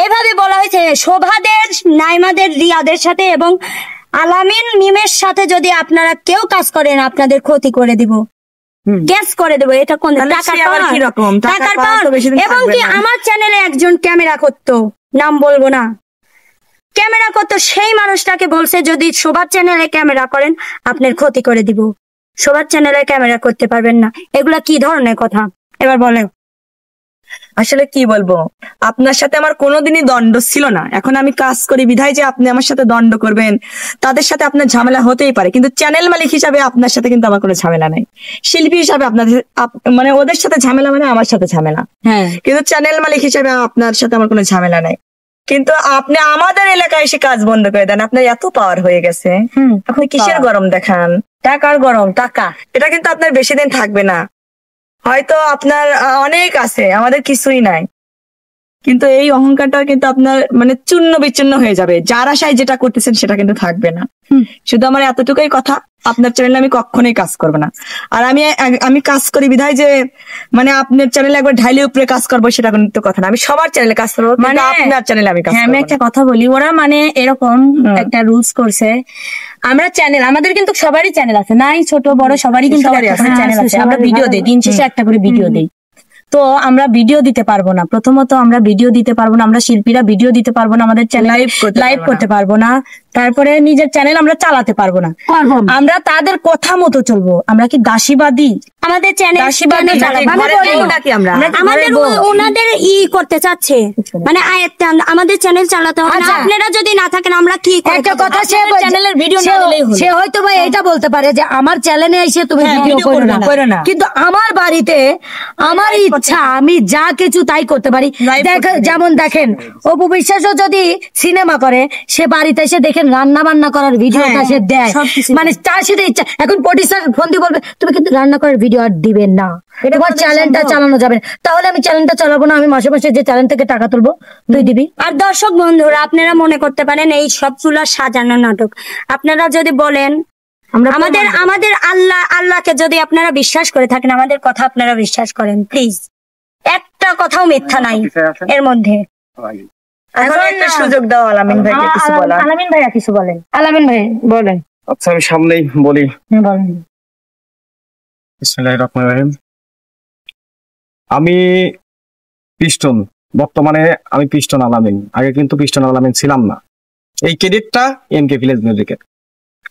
এভাবে বলা হয়েছে শোভাদের, নাইমাদের, রিয়াদের সাথে এবং আলামিন মিমের সাথে যদি আপনারা কেউ কাজ করেন আপনাদের ক্ষতি করে দিব, গ্যাস করে দেবো। এটা কোন টাকার পাওয়ার? এবং কি আমার চ্যানেলে একজন ক্যামেরা করতো, নাম বলবো না, ক্যামেরা করতো, সেই মানুষটাকে বলছে যদি শোভার চ্যানেলে ক্যামেরা করেন আপনার ক্ষতি করে দিব, শোভার চ্যানেলে ক্যামেরা করতে পারবেন না। এগুলা কি ধরনের কথা এবার বলে? আসলে কি বলবো, আপনার সাথে আমার কোনোদিনই দ্বন্দ্ব ছিল না। এখন আমি কাজ করি বিধায় যে আপনি আমার সাথে দ্বন্দ্ব করবেন, তাদের সাথে আপনার ঝামেলা হতেই পারে, কিন্তু চ্যানেল মালিক হিসাবে আপনার সাথে কিন্তু আমার কোনো ঝামেলা নাই। শিল্পী হিসাবে আপনাদের মানে ওদের সাথে ঝামেলা মানে আমার সাথে ঝামেলা, কিন্তু চ্যানেল মালিক হিসাবে আপনার সাথে আমার কোনো ঝামেলা নাই। কিন্তু আপনি আমাদের এলাকায় এসে কাজ বন্ধ করে দেন, আপনার এত পাওয়ার হয়ে গেছে, আপনি কিসের গরম দেখান? টাকার গরম, টাকা। এটা কিন্তু আপনার বেশি দিন থাকবে না, হয়তো আপনার অনেক আছে, আমাদের কিছুই নাই। কিন্তু এই অহংকারটা কিন্তু আপনার মানে চূর্ণ বিচ্ছিন্ন হয়ে যাবে, যার আশায় যেটা করতেছেন সেটা কিন্তু থাকবে না। শুধু আমার এতটুকুই কথা, আপনার চ্যানেলে আমি কখনোই কাজ করবো না। আর আমি কাজ করি বিধায় যে মানে আপনার চ্যানেলে একবার ঢাইলে উপরে কাজ করবো সেটা কিন্তু কথা না, আমি সবার চ্যানেলে কাজ করবো, মানে আপনার চ্যানেলে আমি কাজ করবো। আমি একটা কথা বলি, ওরা মানে এরকম একটা রুলস করছে, আমরা চ্যানেল, আমাদের কিন্তু সবারই চ্যানেল আছে, নাই ছোট বড় সবারই কিন্তু চ্যানেল আছে, আমরা ভিডিও দিই, দিন শেষে একটা করে ভিডিও দিই। তো আমরা ভিডিও দিতে পারবো না, প্রথমত আমরা ভিডিও দিতে পারবো না, আমরা শিল্পীরা ভিডিও দিতে পারবো না, আমাদের চ্যানেল লাইভ করতে পারবো না, তারপরে নিজের চ্যানেল আমরা চালাতে পারবো না, আমরা তাদের কথা মতো চলবো। আমরা কি দাসীবাদী? আমাদের চ্যানেল আমাদের ওনাদের করতে চাচ্ছে, মানে আমাদের চ্যানেল চালাতে হবে না, আপনারা যদি না থাকেন আমরা কি একটা কথা, চ্যানেলের ভিডিও সে হয়তো বা এটা বলতে পারে যে আমার চ্যানেলে এসে তুমি ভিডিও করো না, কিন্তু আমার বাড়িতে আমার ইচ্ছা আমি যা কিছু তাই করতে পারি। যেমন দেখেন অপু বিশ্বাসও যদি সিনেমা করে, সে বাড়িতে এসে দেখেন রান্না বান্না করার ভিডিওটা সে দেয়, মানে তার সাথে ইচ্ছা। এখন প্রডিউসার ফোন দিয়ে বলবে তুমি কিন্তু রান্না করার ভিডিও আর দিবেন না, তোমার চ্যানেলটা চালানো যাবে, তাহলে আমি চ্যানেলটা চালাবো না, আমি মাসে মাসে যে চ্যানেল থেকে টাকা তুলবো তুই দিবি। আর দর্শক বন্ধুরা আপনারা মনে করতে পারেন এই সবগুলো সাজানো নাটক, আপনারা যদি বলেন আমাদের আল্লাহকে যদি আপনারা বিশ্বাস করে থাকেন, আমাদের কথা আপনারা বিশ্বাস করেন প্লিজ, একটা কথাও মিথ্যা নাই এর মধ্যে। এখন একটা সুযোগ দাও আলামিন ভাইকে কিছু বলার। আলামিন ভাইয়া কিছু বলেন। আলামিন ভাই বলেন। আচ্ছা আমি সামনেই বলি। বলেন। বিসমিল্লাহির রহমানির রহিম। আমি পিস্টন, বর্তমানে আমি পিস্টন আলামিন, আগে কিন্তু পিস্টন আলামিন ছিলাম না। এই ক্রেডিটটা এমকে ভিলেজ মিউজিকের,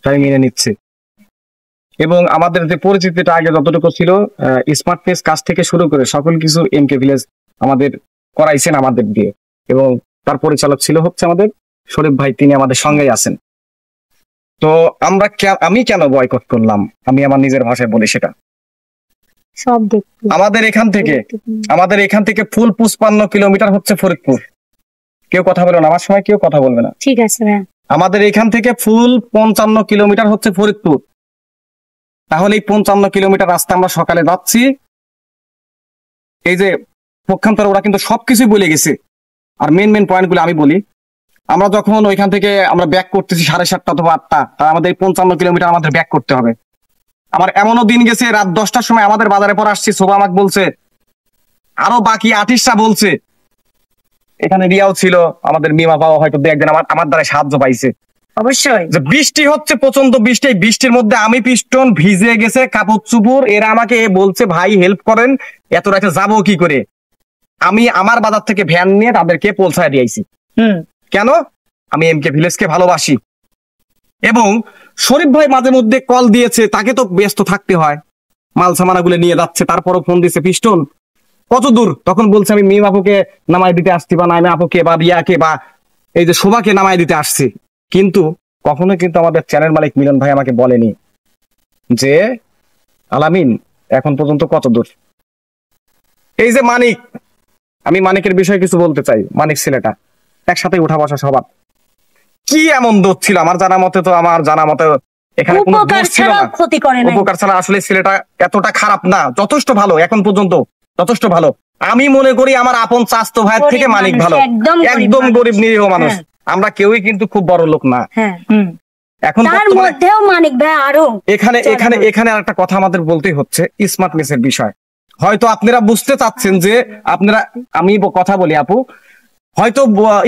তাই মেনে নিচ্ছে। এবং আমাদের যে পরিচিতিটা আগে যতটুকু ছিল, স্মার্ট পেজ কাজ থেকে শুরু করে সকল কিছু এমকে ভিলেজ আমাদের করাইছেন আমাদের দিয়ে। এবং তার পরিচালক ছিল হচ্ছে আমাদের শরীফ ভাই, তিনি আমাদের সঙ্গেই আছেন। তো আমি কেন বয়কট করলাম, আমি আমার নিজের ভাষায় বলি সেটা। সব দেখতে আমাদের এখান থেকে ফুল 55 কিলোমিটার হচ্ছে ফরিদপুর। কেউ কথা বলবে না, আমার সময় কেউ কথা বলবে না। ঠিক আছে ভাইয়া। আমাদের এখান থেকে ফুল 55 কিলোমিটার হচ্ছে ফরিদপুর। তাহলে এই 55 কিলোমিটার রাস্তা আমরা সকালে যাচ্ছি। এই যে পক্ষান্তরে ওরা কিন্তু সবকিছুই বলে গেছে। আর মেন পয়েন্ট গুলো আমি বলি। আমরা যখন ওইখান থেকে আমরা ব্যাক করতেছি 7:30 অথবা 8টা, তাহলে আমাদের 55 কিলোমিটার আমাদের ব্যাক করতে হবে। আমার এমনও দিন গেছে রাত 10টার সময় আমাদের বাজারে পর আসছি, শোভা আমাকে বলছে, আরো বাকি আর্টিস্টরা বলছে, এখানে রিয়াও ছিল, আমাদের মিমা পাওয়া হয়তো দু একদিন আমার দ্বারা সাহায্য পাইছে। অবশ্যই যে বৃষ্টি হচ্ছে, প্রচন্ড বৃষ্টি, এই বৃষ্টির মধ্যে আমি পিস্টন ভিজে গেছে কাপড় চুপুর, এরা আমাকে বলছে ভাই হেল্প করেন, এত রাতে যাবো কি করে। আমি আমার বাজার থেকে ভ্যান নিয়ে তাদেরকে পৌঁছায় দিয়েছি। কেন? আমি এমকে ভিলেজকে ভালোবাসি। এবং শরীফ ভাই মাঝে মধ্যে কল দিয়েছে, তাকে তো ব্যস্ত থাকতে হয়, মাল সামানা গুলো নিয়ে যাচ্ছে, তারপরও ফোন দিয়েছে, পিস্টন কত দূর? তখন বলছে আমি মিম আপুকে নামাই দিতে আসছি, বা নাইমা আপুকে বা রিয়াকে বা এই যে শোভাকে নামাই দিতে আসছি। কিন্তু কখনো কিন্তু আমাদের চ্যানেল মালিক মিলন ভাই আমাকে বলেনি যে আলামিন এখন পর্যন্ত কত দূর। এই যে মানিক, আমি মানিকের বিষয়ে কিছু বলতে চাই। মানিক ছেলেটা একসাথে উঠা বসা স্বভাব, কি এমন দোষ ছিল আমার জানা মতে? তো আমার জানা মতে এখানে কোনো দোষ ছিল না, ক্ষতি করে না। উপকার ছাড়া। আসলে ছেলেটা এতটা খারাপ না, যথেষ্ট ভালো, এখন পর্যন্ত যথেষ্ট ভালো। আমি মনে করি আমার আপন চাস্তো ভাইয়ের থেকে মানিক ভালো, একদম গরিব নিরীহ মানুষ। আমরা কেউই কিন্তু খুব বড় লোক না। এখন মানিক ভাই আরো এখানে আর একটা কথা আমাদের বলতেই হচ্ছে, স্মার্টনেসের বিষয়। হয়তো আপনারা বুঝতে চাচ্ছেন যে আমি কথা বলি আপু, হয়তো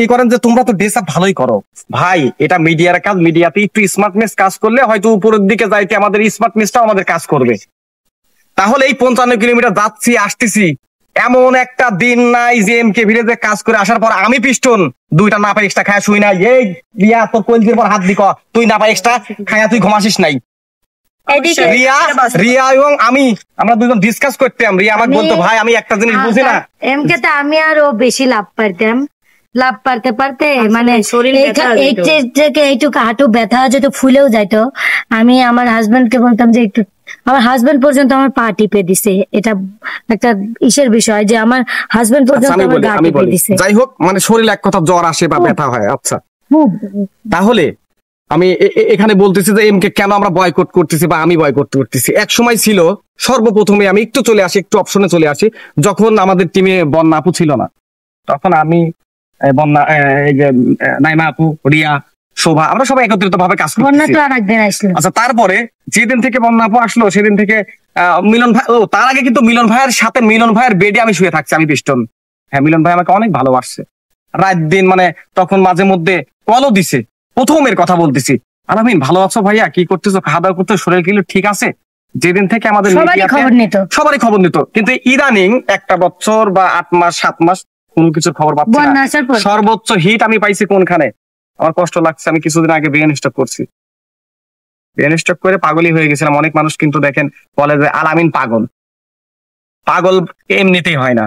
ই করেন যে তোমরা তো ড্রেস আপ ভালোই করো। ভাই এটা মিডিয়ার কাজ, মিডিয়াতে একটু স্মার্টনেস কাজ করলে হয়তো উপরের দিকে যাইতে আমাদের স্মার্টনেসটাও আমাদের কাজ করবে। তাহলে এই 55 কিলোমিটার যাচ্ছি আসতেছি, এমন একটা দিন নাই যে এমকে ভিলেজে কাজ করে আসার পর আমি পিস্টন 2টা নাপা এক্সট্রা খায়া শুই নাই। এই রিয়া তোর কলজির পর হাত দিক, তুই নাপা এক্সট্রা খায়া তুই ঘুমাসিস নাই। রিয়া এবং আমরা দুজন ডিসকাস করতাম। রিয়া আমাকে বলতো ভাই আমি একটা জিনিস বুঝি না, এমকে তো আমি আরো বেশি লাভ পারতে মানে এইটুকু হাঁটু ব্যথা যেত, ফুলেও যাইতো। আমি আমার হাজবেন্ডকে বলতাম যে একটু, আমার হাজবেন্ড পর্যন্ত আমার পা টিপে দিছে। এটা একটা ইসের বিষয় যে আমার হাজবেন্ড পর্যন্ত আমার গা টিপে দিছে। যাই হোক, মানে শরীর এক কথা জ্বর আসে বা ব্যথা হয়। আচ্ছা, তাহলে আমি এখানে বলতেছি যে এমকে কেন আমরা বয়কট করতেছি বা আমি বয়কট করতেছি। এক সময় ছিল, সর্বপ্রথমে আমি একটু অপশনে চলে আসি, যখন আমাদের টিমে বন্যা আপু ছিল না, তখন আমি এই যে নাইমা আপু, রিয়া, শোভা, আমরা সবাই একত্রিত ভাবে কাজ করতেছি। আচ্ছা, তারপরে যেদিন থেকে বন্যা আপু আসলো সেদিন থেকে মিলন ভাই, তার আগে কিন্তু মিলন ভাইয়ের সাথে মিলন ভাইয়ের বেডে আমি শুয়ে থাকছি, আমি পিস্টন। হ্যাঁ, মিলন ভাই আমাকে অনেক ভালোবাসছে রাত দিন, মানে তখন মাঝে মধ্যে কলও দিছে। প্রথমের কথা বলতেছি, আলামিন ভালো আছো ভাইয়া, কি করতেছো, খাওয়া দাওয়া করতে, শরীর কি ঠিক আছে? যেদিন থেকে আমাদের সবারই খবর নিত, কিন্তু ইদানিং 1 বছর বা 8 মাস 7 মাস কোনো কিছুর খবর পাচ্ছি না। সর্বোচ্চ হিট আমি পাইছি কোনখানে? আমার কষ্ট লাগছে, আমি কিছুদিন আগে ব্রেন স্ট্রোক করছি। ব্রেন স্ট্রোক করে পাগলই হয়ে গেছিলাম। অনেক মানুষ কিন্তু দেখেন বলে যে আলামিন পাগল এমনিতেই হয় না।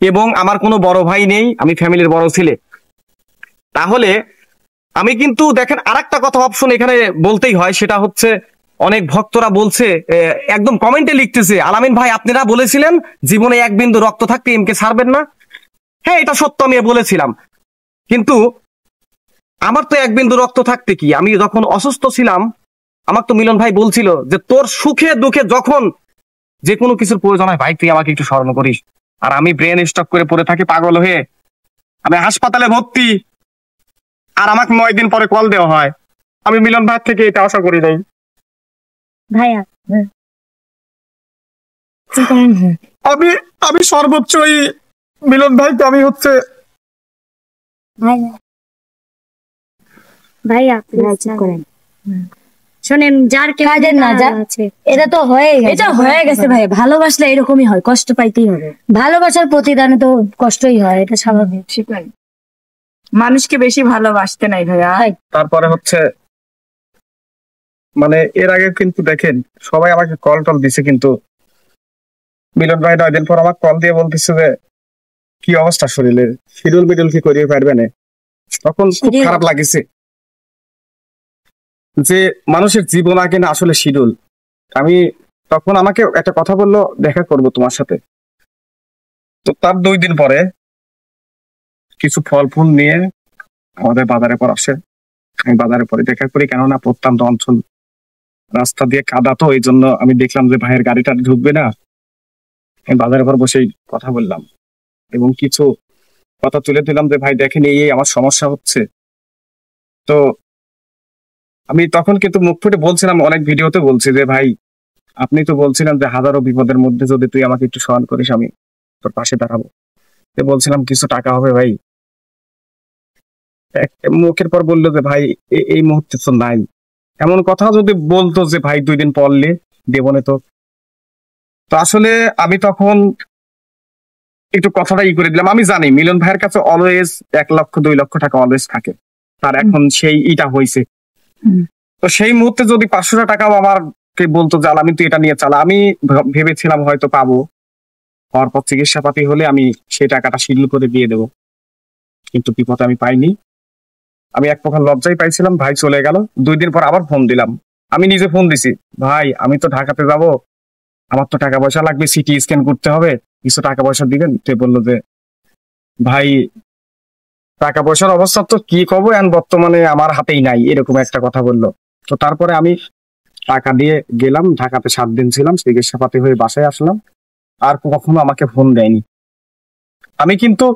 এবং আমার কোনো বড় ভাই নেই, আমি ফ্যামিলির বড় ছেলে। তাহলে আমি কিন্তু দেখেন আরেকটা কথা অপশন এখানে বলতেই হয়, সেটা হচ্ছে অনেক ভক্তরা বলছে, একদম কমেন্টে লিখতেছে, আলামিন ভাই আপনারা বলেছিলেন জীবনে 1 বিন্দু রক্ত থাকতে এমকে ছাড়বেন না। হ্যাঁ, এটা সত্য, আমি বলেছিলাম। কিন্তু আমার তো 1 বিন্দু রক্ত থাকতে কি, আমি যখন অসুস্থ ছিলাম আমার তো মিলন ভাই বলছিল যে তোর সুখে দুঃখে যখন যে কোনো কিছুর প্রয়োজন হয় ভাই তুই আমাকে একটু স্মরণ করিস। আর আমি ব্রেন স্ট্রোক করে পড়ে থাকি পাগল হয়ে, আমি হাসপাতালে ভর্তি। আর আমাকে 9 দিন পরে কল দেওয়া হয়। আমি মিলন ভাই থেকে এটা আশা করি নাই ভাইয়া। আমি সর্বোচ্চ মিলন ভাই তো আমি হচ্ছে ভাইয়া করেন শোনেন, যার কাজের না যা আছে এটা তো হয়ে গেছে, এটা হয়ে গেছে ভাই, ভালোবাসলে এরকমই হয়, কষ্ট পাইতেই হবে। ভালোবাসার প্রতিদানে তো কষ্টই হয়, এটা স্বাভাবিক। সেটাই, মানুষকে বেশি ভালোবাসতে নাই ভাইয়া। তারপরে হচ্ছে মানে এর আগে কিন্তু দেখেন সবাই আমাকে কল টল দিছে, কিন্তু মিলন ভাই 9 দিন পর আমাকে কল দিয়ে বলতেছে যে কি অবস্থা শরীরের, শিডিউল মিডিউল কি করিয়ে পারবে না। তখন খুব খারাপ লাগেছে যে মানুষের জীবন আগে না আসলে শিডিউল। আমি তখন আমাকে একটা কথা বললো, দেখা করব তোমার সাথে। তো তার 2 দিন পরে কিছু ফল ফুল নিয়ে আমাদের বাজারে পর আসে। আমি বাজারে পরে দেখা করি, কেননা প্রত্যন্ত অঞ্চল, রাস্তা দিয়ে কাদা, তো এই জন্য আমি দেখলাম যে ভাইয়ের গাড়িটা ঢুকবে না। আমি বাজারে পর বসেই কথা বললাম এবং কিছু কথা তুলে দিলাম যে ভাই দেখেন এই আমার সমস্যা হচ্ছে। তো আমি তখন কিন্তু মুখ ফুটে বলছিলাম, অনেক ভিডিওতে বলছি যে ভাই আপনি তো বলছিলেন যে হাজারো বিপদের মধ্যে যদি তুই আমাকে একটু সহান করিস আমি তোর পাশে দাঁড়াবো। তো বলছিলাম কিছু টাকা হবে ভাই। মুখের পর বললো যে ভাই এই মুহূর্তে তো নাই। এমন কথা যদি বলতো যে ভাই 2 দিন পরলে দেবো না তো। তো আসলে আমি তখন একটু কথাটা করে দিলাম। আমি জানি মিলন ভাইয়ের কাছে অলওয়েজ 1 লক্ষ 2 লক্ষ টাকা অলওয়েজ থাকে, তার এখন সেই ইটা হয়েছে। তো সেই মুহূর্তে যদি 500 টাকাও আমাকে বলতো যে আমি তুই এটা নিয়ে চালা, আমি ভেবেছিলাম হয়তো পাবো, হওয়ার পর চিকিৎসাপাতি হলে আমি সেই টাকাটা শিডিউল করে দিয়ে দেবো। কিন্তু বিপদ আমি পাইনি। আমি এক প্রকার লজ্জাই পাইছিলাম। ভাই চলে গেল। 2 দিন পর আবার ফোন দিলাম, আমি নিজে ফোন দিছি, ভাই আমি তো ঢাকাতে যাব, আমার তো টাকা পয়সা লাগবে, সিটি স্ক্যান করতে হবে, কিছু টাকা পয়সা দিবেন। সে বললো যে ভাই টাকা পয়সার অবস্থা তো কি করবো, বর্তমানে আমার হাতেই নাই, এরকম একটা কথা বললো। তো তারপরে আমি টাকা দিয়ে গেলাম, ঢাকাতে 7 দিন ছিলাম, চিকিৎসাপাতি হয়ে বাসায় আসলাম। আর কখনো আমাকে ফোন দেয়নি। আমি কিন্তু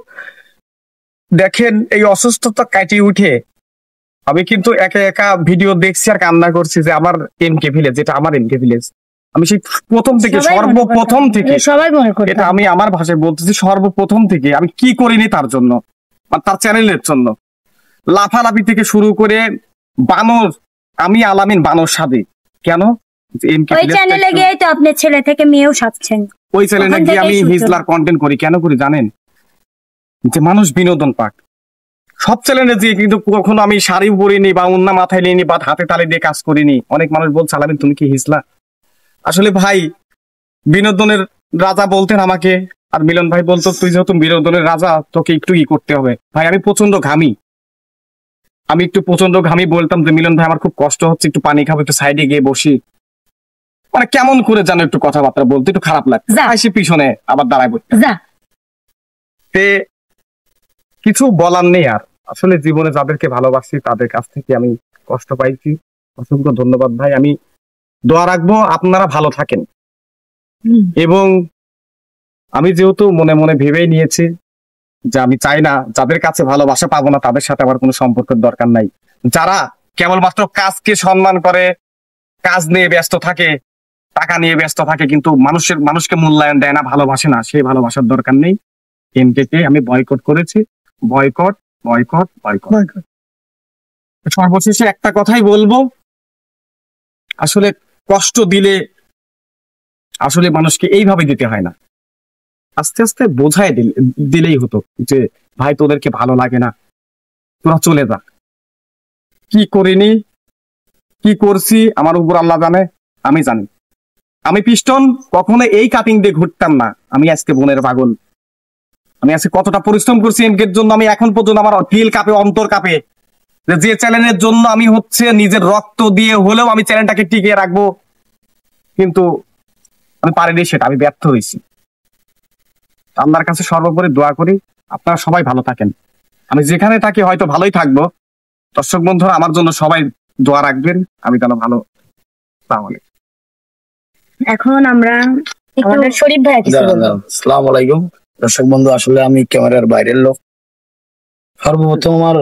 দেখেন এই অসুস্থতা কাটিয়ে উঠে আমি কিন্তু একা একা ভিডিও দেখছি আর কান্না করছি যে আমার এমকে ভিলেজ, যেটা আমার এমকে ভিলেজ, আমি সেই প্রথম থেকে সর্বপ্রথম থেকে, সবাই মনে করে, এটা আমি আমার ভাষায় বলতেছি, সর্বপ্রথম থেকে আমি কি করিনি তার জন্য, তার চ্যানেলের জন্য। লাফালাফি থেকে শুরু করে বানর, আমি আলামিন বানর সাদে কেন ওই চ্যানেলে গিয়ে তো আপনি ছেলে থেকে মেয়েও সাজছেন। ওই চ্যানেলে গিয়ে আমি হিজলার কন্টেন্ট করি, কেন করি জানেন? যে মানুষ বিনোদন পাক। সব চ্যানেলে যে কিন্তু কখনো আমি শাড়ি পরিনি বা উন্না মাথায় নিইনি বা হাতে তালে দিয়ে কাজ করিনি। অনেক মানুষ বলছে আলামিন তুমি কি হিজলা? আসলে ভাই বিনোদনের রাজা বলতেন আমাকে, আর মিলন ভাই বলতো তুই যেহেতু বিনোদনের রাজা তোকে একটু করতে হবে। ভাই আমি প্রচন্ড ঘামি, আমি একটু প্রচন্ড ঘামি, বলতাম যে মিলন ভাই আমার খুব কষ্ট হচ্ছে, একটু পানি খাবো, একটু সাইডে গিয়ে বসি। মানে কেমন করে জানো একটু কথাবার্তা বলতে একটু খারাপ লাগছে, আসি পিছনে আবার দাঁড়ায় বলতে। কিছু বলার নেই আর। আসলে জীবনে যাদেরকে ভালোবাসি তাদের কাছ থেকে আমি কষ্ট পাইছি। অসংখ্য ধন্যবাদ ভাই। আমি দোয়া রাখবো আপনারা ভালো থাকেন। এবং আমি যেহেতু মনে মনে ভেবেই নিয়েছি যে আমি চাই না যাদের কাছে ভালোবাসা পাবো না তাদের সাথে আমার কোনো সম্পর্কের দরকার নাই। যারা কেবলমাত্র কাজকে সম্মান করে, কাজ নিয়ে ব্যস্ত থাকে, টাকা নিয়ে ব্যস্ত থাকে, কিন্তু মানুষকে মূল্যায়ন দেয় না, ভালোবাসে না, সেই ভালোবাসার দরকার নেই। এমকে আমি বয়কট করেছি। Boycott boycott boycott. সর্বশেষে একটা কথাই বলবো, আসলে কষ্ট দিলে আসলে মানুষকে এইভাবে দিতে হয় না, আস্তে আস্তে বোঝায় দিলেই হতো যে ভাই তোদেরকে ভালো লাগে না, তোরা চলে যা। কি করিনি কি করছি আমার উপর আল্লাহ জানে, আমি জানি। আমি পিস্টন কখনো এই কাটিং দিয়ে ঘুরতাম না। আমি আজকে বোনের পাগল, আমি আজকে কতটা পরিশ্রম করছি এমকের জন্য। আমি এখন পর্যন্ত আমার দিল কাঁপে, অন্তর কাঁপে, যে চ্যানেলের জন্য আমি হচ্ছে নিজের রক্ত দিয়ে হলেও আমি চ্যানেলটাকে টিকিয়ে রাখবো, কিন্তু আমি পারিনি, সেটা আমি ব্যর্থ হয়েছি। আল্লাহর কাছে সর্বোপরি দোয়া করি আপনারা সবাই ভালো থাকেন। আমি যেখানে থাকি হয়তো ভালোই থাকবো। দর্শক বন্ধুরা আমার জন্য সবাই দোয়া রাখবেন, আমি যেন ভালো। তাহলে এখন আমরা আমাদের শরীফ ভাই কিছু বলবো। আসসালামু আলাইকুম দর্শক বন্ধু। আসলে আমি ক্যামেরার বাইরের লোক, সর্বপ্রথম আমার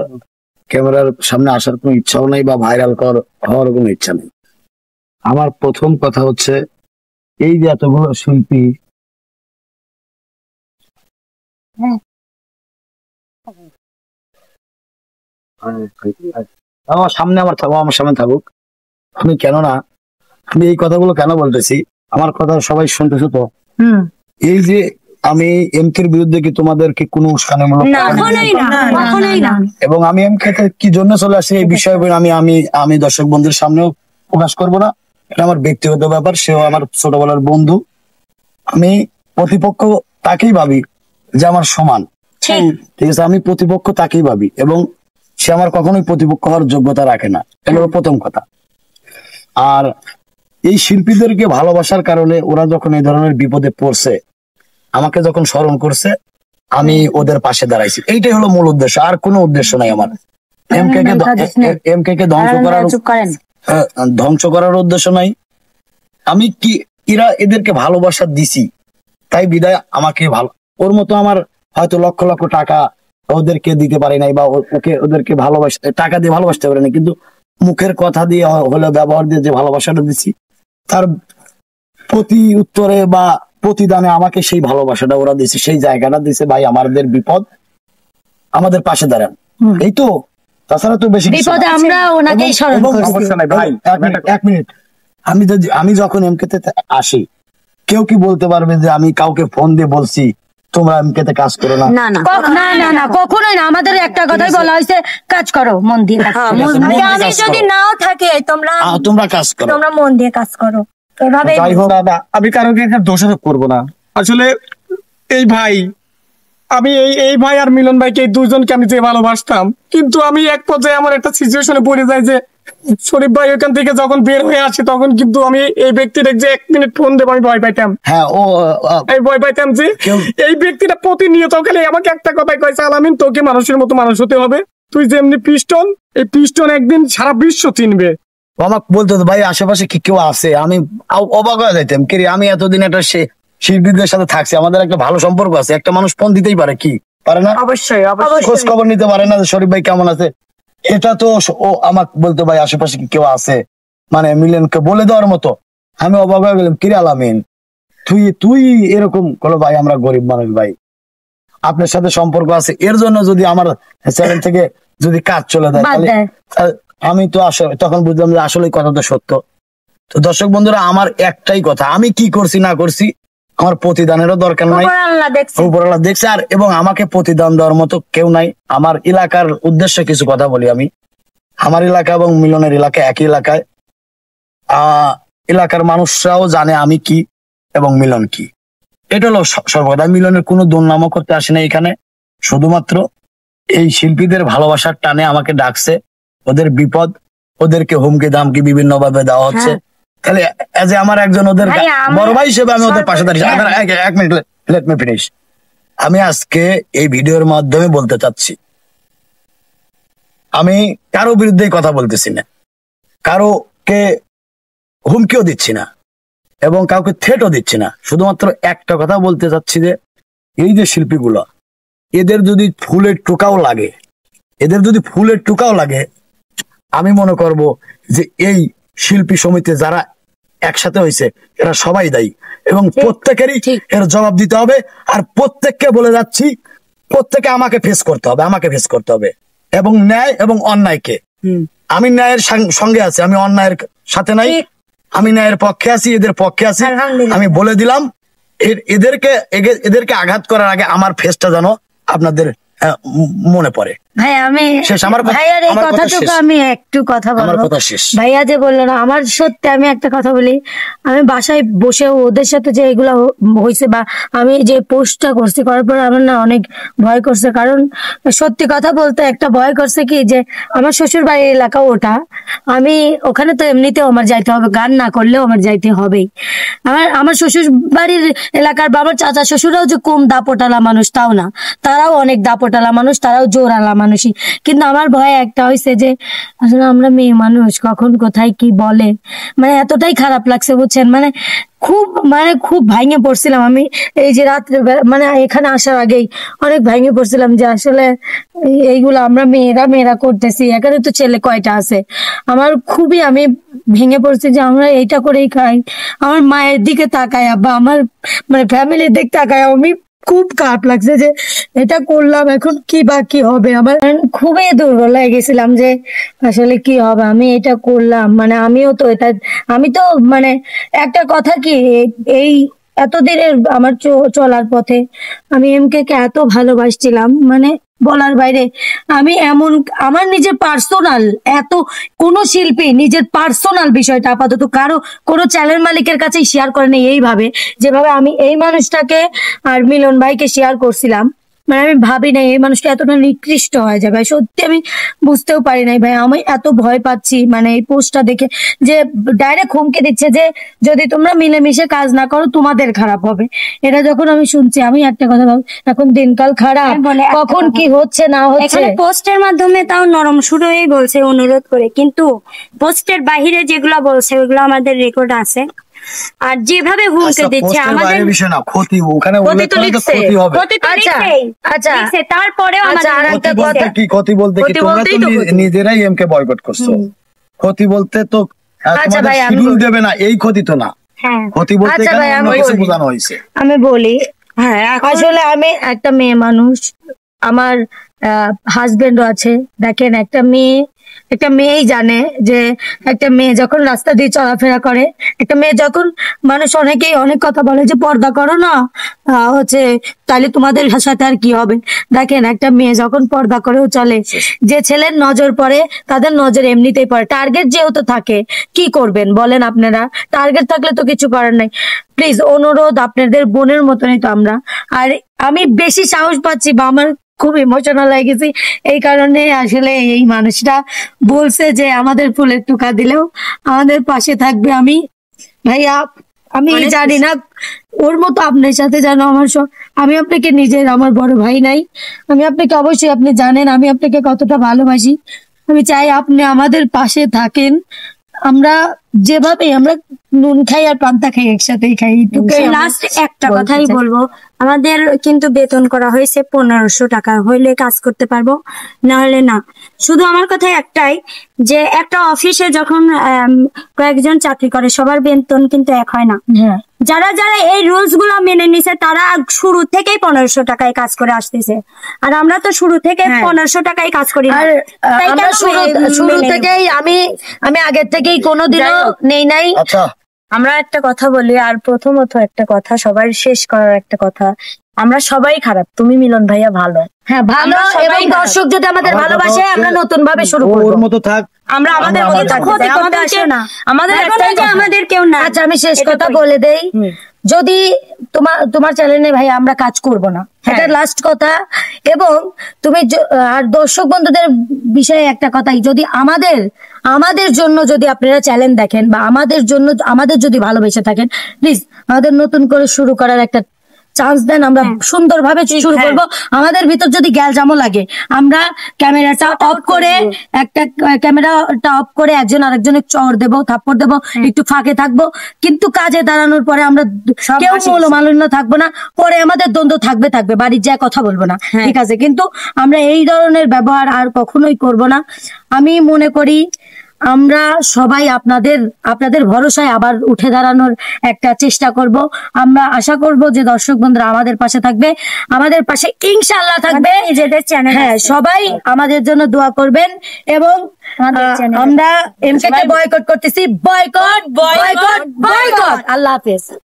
ক্যামেরার সামনে আসার কোনো ইচ্ছাও নেই বা ভাইরাল হওয়ার কোনো ইচ্ছা নেই। আমার প্রথম কথা হচ্ছে এই যে এতগুলো শিল্পী আমার সামনে আমার সামনে থাকুক। আমি কেননা আমি এই কথাগুলো কেন বলতেছি, আমার কথা সবাই শুনতেছো তো। এই যে আমি এমকের বিরুদ্ধে কি তোমাদেরকে কোনো উস্কানিমূলক এবং আমি এমকে কি জন্য চলে আসছি এই বিষয়ে আমি দর্শক বন্ধুর সামনেও প্রকাশ করব না, এটা আমার ব্যক্তিগত ব্যাপার। সেও আমার ছোটবেলার বন্ধু। আমি প্রতিপক্ষ তাকেই ভাবি যে আমার সমান, ঠিক আছে। আমি প্রতিপক্ষ তাকেই ভাবি এবং সে আমার কখনোই প্রতিপক্ষ হওয়ার যোগ্যতা রাখে না, এটা হলো প্রথম কথা। আর এই শিল্পীদেরকে ভালোবাসার কারণে ওরা যখন এই ধরনের বিপদে পড়ছে, আমাকে যখন স্মরণ করছে, আমি ওদের পাশে দাঁড়াইছি। এইটাই হলো মূল উদ্দেশ্য, আর কোনো উদ্দেশ্য নাই আমার। এমকে কে ধ্বংস করার উদ্দেশ্য নাই। আমি কি এদেরকে ভালোবাসা দিছি, তাই বিদায় আমাকে ভালো, ওর মতো আমার হয়তো লক্ষ লক্ষ টাকা ওদেরকে দিতে পারি নাই, বা ওদেরকে টাকা দিয়ে ভালোবাসতে পারি না, কিন্তু মুখের কথা দিয়ে হলে ব্যবহার দিয়ে যে ভালোবাসাটা দিচ্ছি, তার প্রতি উত্তরে বা প্রতিদানে আমাকে সেই ভালোবাসাটা ওরা দিচ্ছে, সেই জায়গাটা দিচ্ছে। ভাই আমাদের বিপদ, আমাদের পাশে দাঁড়ান, এই তো। তাছাড়া তো বেশি বিপদে আমরা ওনাকেই স্মরণ করছি। ভাই এক মিনিট, আমি যখন এমকেতে আসি, কেউ কি বলতে পারবে যে আমি কাউকে ফোন দিয়ে বলছি তোমরা এমকেতে কাজ করো না? না না না, কখনোই না। আমাদের একটা কথাই বলা হয়েছে, কাজ করো মন দিয়ে। আমি যদি নাও থাকে তোমরা কাজ করো, তোমরা মন দিয়ে কাজ করো। যাই হোক দাদা, আমি কারোকে দোষারোপ করবো না। আসলে এই ভাই, আমি এই ভাই আর মিলন ভাইকে এই দুজনকে আমি যে ভালোবাসতাম, কিন্তু আমি এক পর্যায়ে আমার একটা সিচুয়েশনে পড়ে যাই যে শরীফ ভাই ওখান থেকে যখন বের হয়ে আসে, তখন কিন্তু আমি এই ব্যক্তির যে 1 মিনিট ফোন দেবো আমি ভয় পাইতাম। হ্যাঁ, এই ভয় পাইতাম যে এই ব্যক্তিটা প্রতিনিয়ত খালি আমাকে একটা কথাই কয়েছে, আলামিন তোকে মানুষের মতো মানুষ হতে হবে, তুই যেমনি পিস্টন, এই পিস্টন একদিন সারা বিশ্ব চিনবে। আমাকে বলতো ভাই আশেপাশে কি কেউ আছে, আমি অবাক হয়ে যাইতাম। কি আমি এতদিন একটা শিল্পীদের সাথে থাকছি, আমাদের একটা ভালো সম্পর্ক আছে, একটা মানুষ ফোন দিতেই পারে, কি পারে না? অবশ্যই খোঁজ খবর নিতে পারে না যে শরীফ ভাই কেমন আছে? এটা তো ও আমাকে বলতো ভাই আশেপাশে কি কেউ আছে, মানে মিলনকে বলে দেওয়ার মতো। আমি অবাক হয়ে গেলাম, কিরে আলামিন তুই এরকম বলো? ভাই আমরা গরিব মানুষ ভাই, আপনার সাথে সম্পর্ক আছে, এর জন্য যদি আমার চ্যানেল থেকে যদি কাজ চলে যায়, তাহলে আমি তো আসলে তখন বুঝলাম যে আসলে কথাটা সত্য। তো দর্শক বন্ধুরা, আমার একটাই কথা, আমি কি করছি না করছি আমার প্রতিদানেরও দরকার নাই, উপরওয়ালা দেখছে। আর এবং আমাকে প্রতিদান দেওয়ার মতো কেউ নাই। আমার এলাকার উদ্দেশ্যে কিছু কথা বলি। আমি আমার এলাকা এবং মিলনের এলাকা একই এলাকায়, এলাকার মানুষরাও জানে আমি কি এবং মিলন কি। এটা হলো সর্বদা। মিলনের কোনো দুর্নামও করতে আসে না এখানে, শুধুমাত্র এই শিল্পীদের ভালোবাসার টানে আমাকে ডাকছে। ওদের বিপদ, ওদেরকে হুমকি দামকি বিভিন্ন ভাবে দেওয়া হচ্ছে, তাহলে এজ এ আমার একজন ওদের বড় ভাই হিসেবে আমি ওদের পাশে দাঁড়িয়েছি। এক মিনিট, লেট মি ফিনিশ। আমি আজকে এই ভিডিওর মাধ্যমে বলতে চাচ্ছি, আমি কারো বিরুদ্ধে কথা বলতেছি না, কারোকে হুমকিও দিচ্ছি না এবং কাউকে থ্রেটও দিচ্ছি না। শুধুমাত্র একটা কথা বলতে চাচ্ছি যে এই যে শিল্পীগুলো, এদের যদি ফুলের টোকাও লাগে, আমি মনে করব যে এই শিল্পী সমিতি যারা একসাথে হয়েছে এরা সবাই দায়ী এবং প্রত্যেকেরই এর জবাব দিতে হবে। আর প্রত্যেককে বলে যাচ্ছি, প্রত্যেকে আমাকে ফেস করতে হবে এবং ন্যায় এবং অন্যায়কে। আমি ন্যায়ের সঙ্গে আছি, আমি অন্যায়ের সাথে নাই। আমি ন্যায়ের পক্ষে আছি, এদের পক্ষে আছি। আমি বলে দিলাম, এদেরকে আঘাত করার আগে আমার ফেসটা যেন আপনাদের মনে পড়ে। ভাই আমি ভাইয়ার এই কথাটুকু আমি একটু কথা বলবো। ভাইয়া যে বললো না, আমার সত্যি আমি একটা কথা বলি, আমি বাসায় বসে ওদের সাথে যে এগুলা হয়েছে বা আমি যে পোস্টটা করছি, করার পর আমার না অনেক ভয় করছে। কারণ সত্যি কথা বলতে একটা ভয় করছে কি, যে আমার শ্বশুর বাড়ির এলাকা ওটা, আমি ওখানে তো এমনিতেও আমার যাইতে হবে, গান না করলেও আমার যাইতে হবেই। আমার শ্বশুর বাড়ির এলাকার বা আমার চাচা শ্বশুরাও যে কম দাপটালা মানুষ তাও না, তারাও অনেক দাপটালা মানুষ, তারাও জোরালা মানুষই। কিন্তু আমার ভয় একটা হয়েছে যে আসলে আমরা মেয়ে মানুষ, কখন কোথায় কি বলে, মানে এতটাই খারাপ লাগছে বুঝছেন। খুব ভাঙে পড়ছিলাম আমি এই যে রাত্রে, মানে এখানে আসার আগেই অনেক ভাঙে পড়ছিলাম যে আসলে এইগুলো আমরা মেয়েরা করতেছি, এখানে তো ছেলে কয়টা আছে। আমি ভেঙে পড়ছি যে আমরা এইটা করেই খাই। আমার মায়ের দিকে তাকায় বা আমার মানে ফ্যামিলির দিকে তাকায় আমি খুব খারাপ লাগছে যে এটা করলাম, এখন কি বা কি হবে। আমার খুবই দুর্বল হয়ে গেছিলাম যে আসলে কি হবে, আমি এটা করলাম মানে আমিও তো এটা, আমি তো মানে একটা কথা কি, এই এতদিনের আমার চলার পথে আমি এমকে কে এত ভালোবাসছিলাম মানে বলার বাইরে। আমি এমন আমার নিজের পার্সোনাল, এত কোনো শিল্পী নিজের পার্সোনাল বিষয়টা আপাতত কারো কোনো চ্যানেল মালিকের কাছে শেয়ার করে নেই এইভাবে, যেভাবে আমি এই মানুষটাকে আর মিলন ভাইকে শেয়ার করছিলাম। মানে আমি ভাবি নাই এই মানুষটা এতটা নিকৃষ্ট হয়ে যাবে, সত্যি আমি বুঝতেও পারি নাই ভাই। আমি এত ভয় পাচ্ছি মানে এই পোস্টটা দেখে, যে ডাইরেক্ট হুমকি দিচ্ছে যে যদি তোমরা মিলেমিশে কাজ না করো তোমাদের খারাপ হবে। এটা যখন আমি শুনছি আমি একটা কথা ভাবি, এখন দিনকাল খারাপ, কখন কি হচ্ছে না হচ্ছে। এখানে পোস্টের মাধ্যমে তাও নরম সুরেই বলছে, অনুরোধ করে, কিন্তু পোস্টের বাহিরে যেগুলা বলছে ওগুলো আমাদের রেকর্ড আছে। আর যেভাবে হুমকি দিচ্ছে আমাদের বিষয় না, ক্ষতি ওখানে উল্লেখ করে তো ক্ষতি হবে। আচ্ছা তারপরেও আমাদের কি ক্ষতি বলতে কি তোমরা তো নিজেরাই এমকে বয়কট করছো। ক্ষতি বলতে তো তোমাদের শিডিউল দেবে না, এই ক্ষতি তো না। ক্ষতি বলতে এখানে অন্য কিছু বোঝানো হয়েছে। আমি বলি, হ্যাঁ আসলে আমি একটা মেয়ে মানুষ, আমার হাজবেন্ডও আছে। দেখেন একটা মেয়েই জানে যে একটা মেয়ে যখন রাস্তা দিয়ে চলাফেরা করে, একটা মেয়ে যখন মানুষ অনেকেই অনেক কথা বলে যে পর্দা করো না, হচ্ছে তাহলে তোমাদের সাথে আর কি হবে। দেখেন একটা মেয়ে যখন পর্দা করেও চলে, যে ছেলের নজর পড়ে তাদের নজর এমনিতেই পড়ে। টার্গেট যেহেতু থাকে কি করবেন বলেন আপনারা, টার্গেট থাকলে তো কিছু করার নাই। প্লিজ অনুরোধ, আপনাদের বোনের মতনই তো আমরা। আর আমি বেশি সাহস পাচ্ছি বা আমার খুব ইমোশনাল হয়ে গেছি এই কারণে, আসলে এই মানুষটা বলছে যে আমাদের ফুলের টুকা দিলেও আমাদের পাশে থাকবে। আমি ভাইয়া আমি জানি না ওর মতো আপনার সাথে যেন আমার আমি আপনাকে নিজের, আমার বড় ভাই নাই, আমি আপনাকে অবশ্যই আপনি জানেন আমি আপনাকে কতটা ভালোবাসি। আমি চাই আপনি আমাদের পাশে থাকেন। আমরা যেভাবে আমরা নুন খাই আর পান্তা খাই একসাথেই খাই। লাস্ট একটা কথাই বলবো, আমাদের কিন্তু বেতন করা হয়েছে 1500 টাকা, হইলে কাজ করতে পারবো, না হলে না। শুধু আমার কথা একটাই, যে একটা অফিসে যখন কয়েকজন চাকরি করে সবার বেতন কিন্তু এক হয় না। যারা যারা এই রুলস গুলো মেনে নিছে তারা শুরু থেকেই 1500 টাকায় কাজ করে আসতেছে, আর আমরা তো শুরু থেকে 1500 টাকায় কাজ করি। আর আমরা শুরু থেকেই আমি আগের থেকেই কোনোদিনও নেই নাই। আমরা একটা কথা বলি, আর প্রথমত একটা কথা, সবার শেষ করার একটা কথা, আমরা সবাই খারাপ, তুমি মিলন ভাইয়া ভালো। হ্যাঁ ভালো, এবং দর্শক যদি আমাদের ভালোবাসে আমরা নতুন ভাবে শুরু করবো। ওর মতো থাক, আমরা আমাদের আমাদের কেউ না। আচ্ছা আমি শেষ কথা বলে দেই, যদি তোমার চ্যানেলে ভাই আমরা কাজ করব না, এটা লাস্ট কথা। এবং তুমি আর দর্শক বন্ধুদের বিষয়ে একটা কথাই, যদি আমাদের জন্য যদি আপনারা চ্যানেল দেখেন বা আমাদের যদি ভালোবেসে থাকেন, প্লিজ আমাদের নতুন করে শুরু করার একটা চান্স দেন, আমরা সুন্দরভাবে শুরু করব। আমাদের ভিতর যদি গ্যালজামও লাগে আমরা ক্যামেরাটা অফ করে একজন আরেকজনের চড় দেবো, থাপ্পড় দেবো, একটু ফাঁকে থাকবো, কিন্তু কাজে দাঁড়ানোর পরে আমরা কেউ মৌলমালিন্য থাকবো না। পরে আমাদের দ্বন্দ্ব থাকবে, বাড়ির যায় কথা বলবো না, ঠিক আছে, কিন্তু আমরা এই ধরনের ব্যবহার আর কখনোই করব না। আমি মনে করি আমরা সবাই আপনাদের ভরসায় আবার উঠে দাঁড়ানোর একটা চেষ্টা করব। আমরা আশা করব যে দর্শক বন্ধুরা আমাদের পাশে থাকবে, আমাদের পাশে ইনশাআল্লাহ থাকবে। হ্যাঁ সবাই আমাদের জন্য দোয়া করবেন। এবং আমরা এমকে বয়কট করতেছি, বয়কট। আল্লাহ হাফেজ।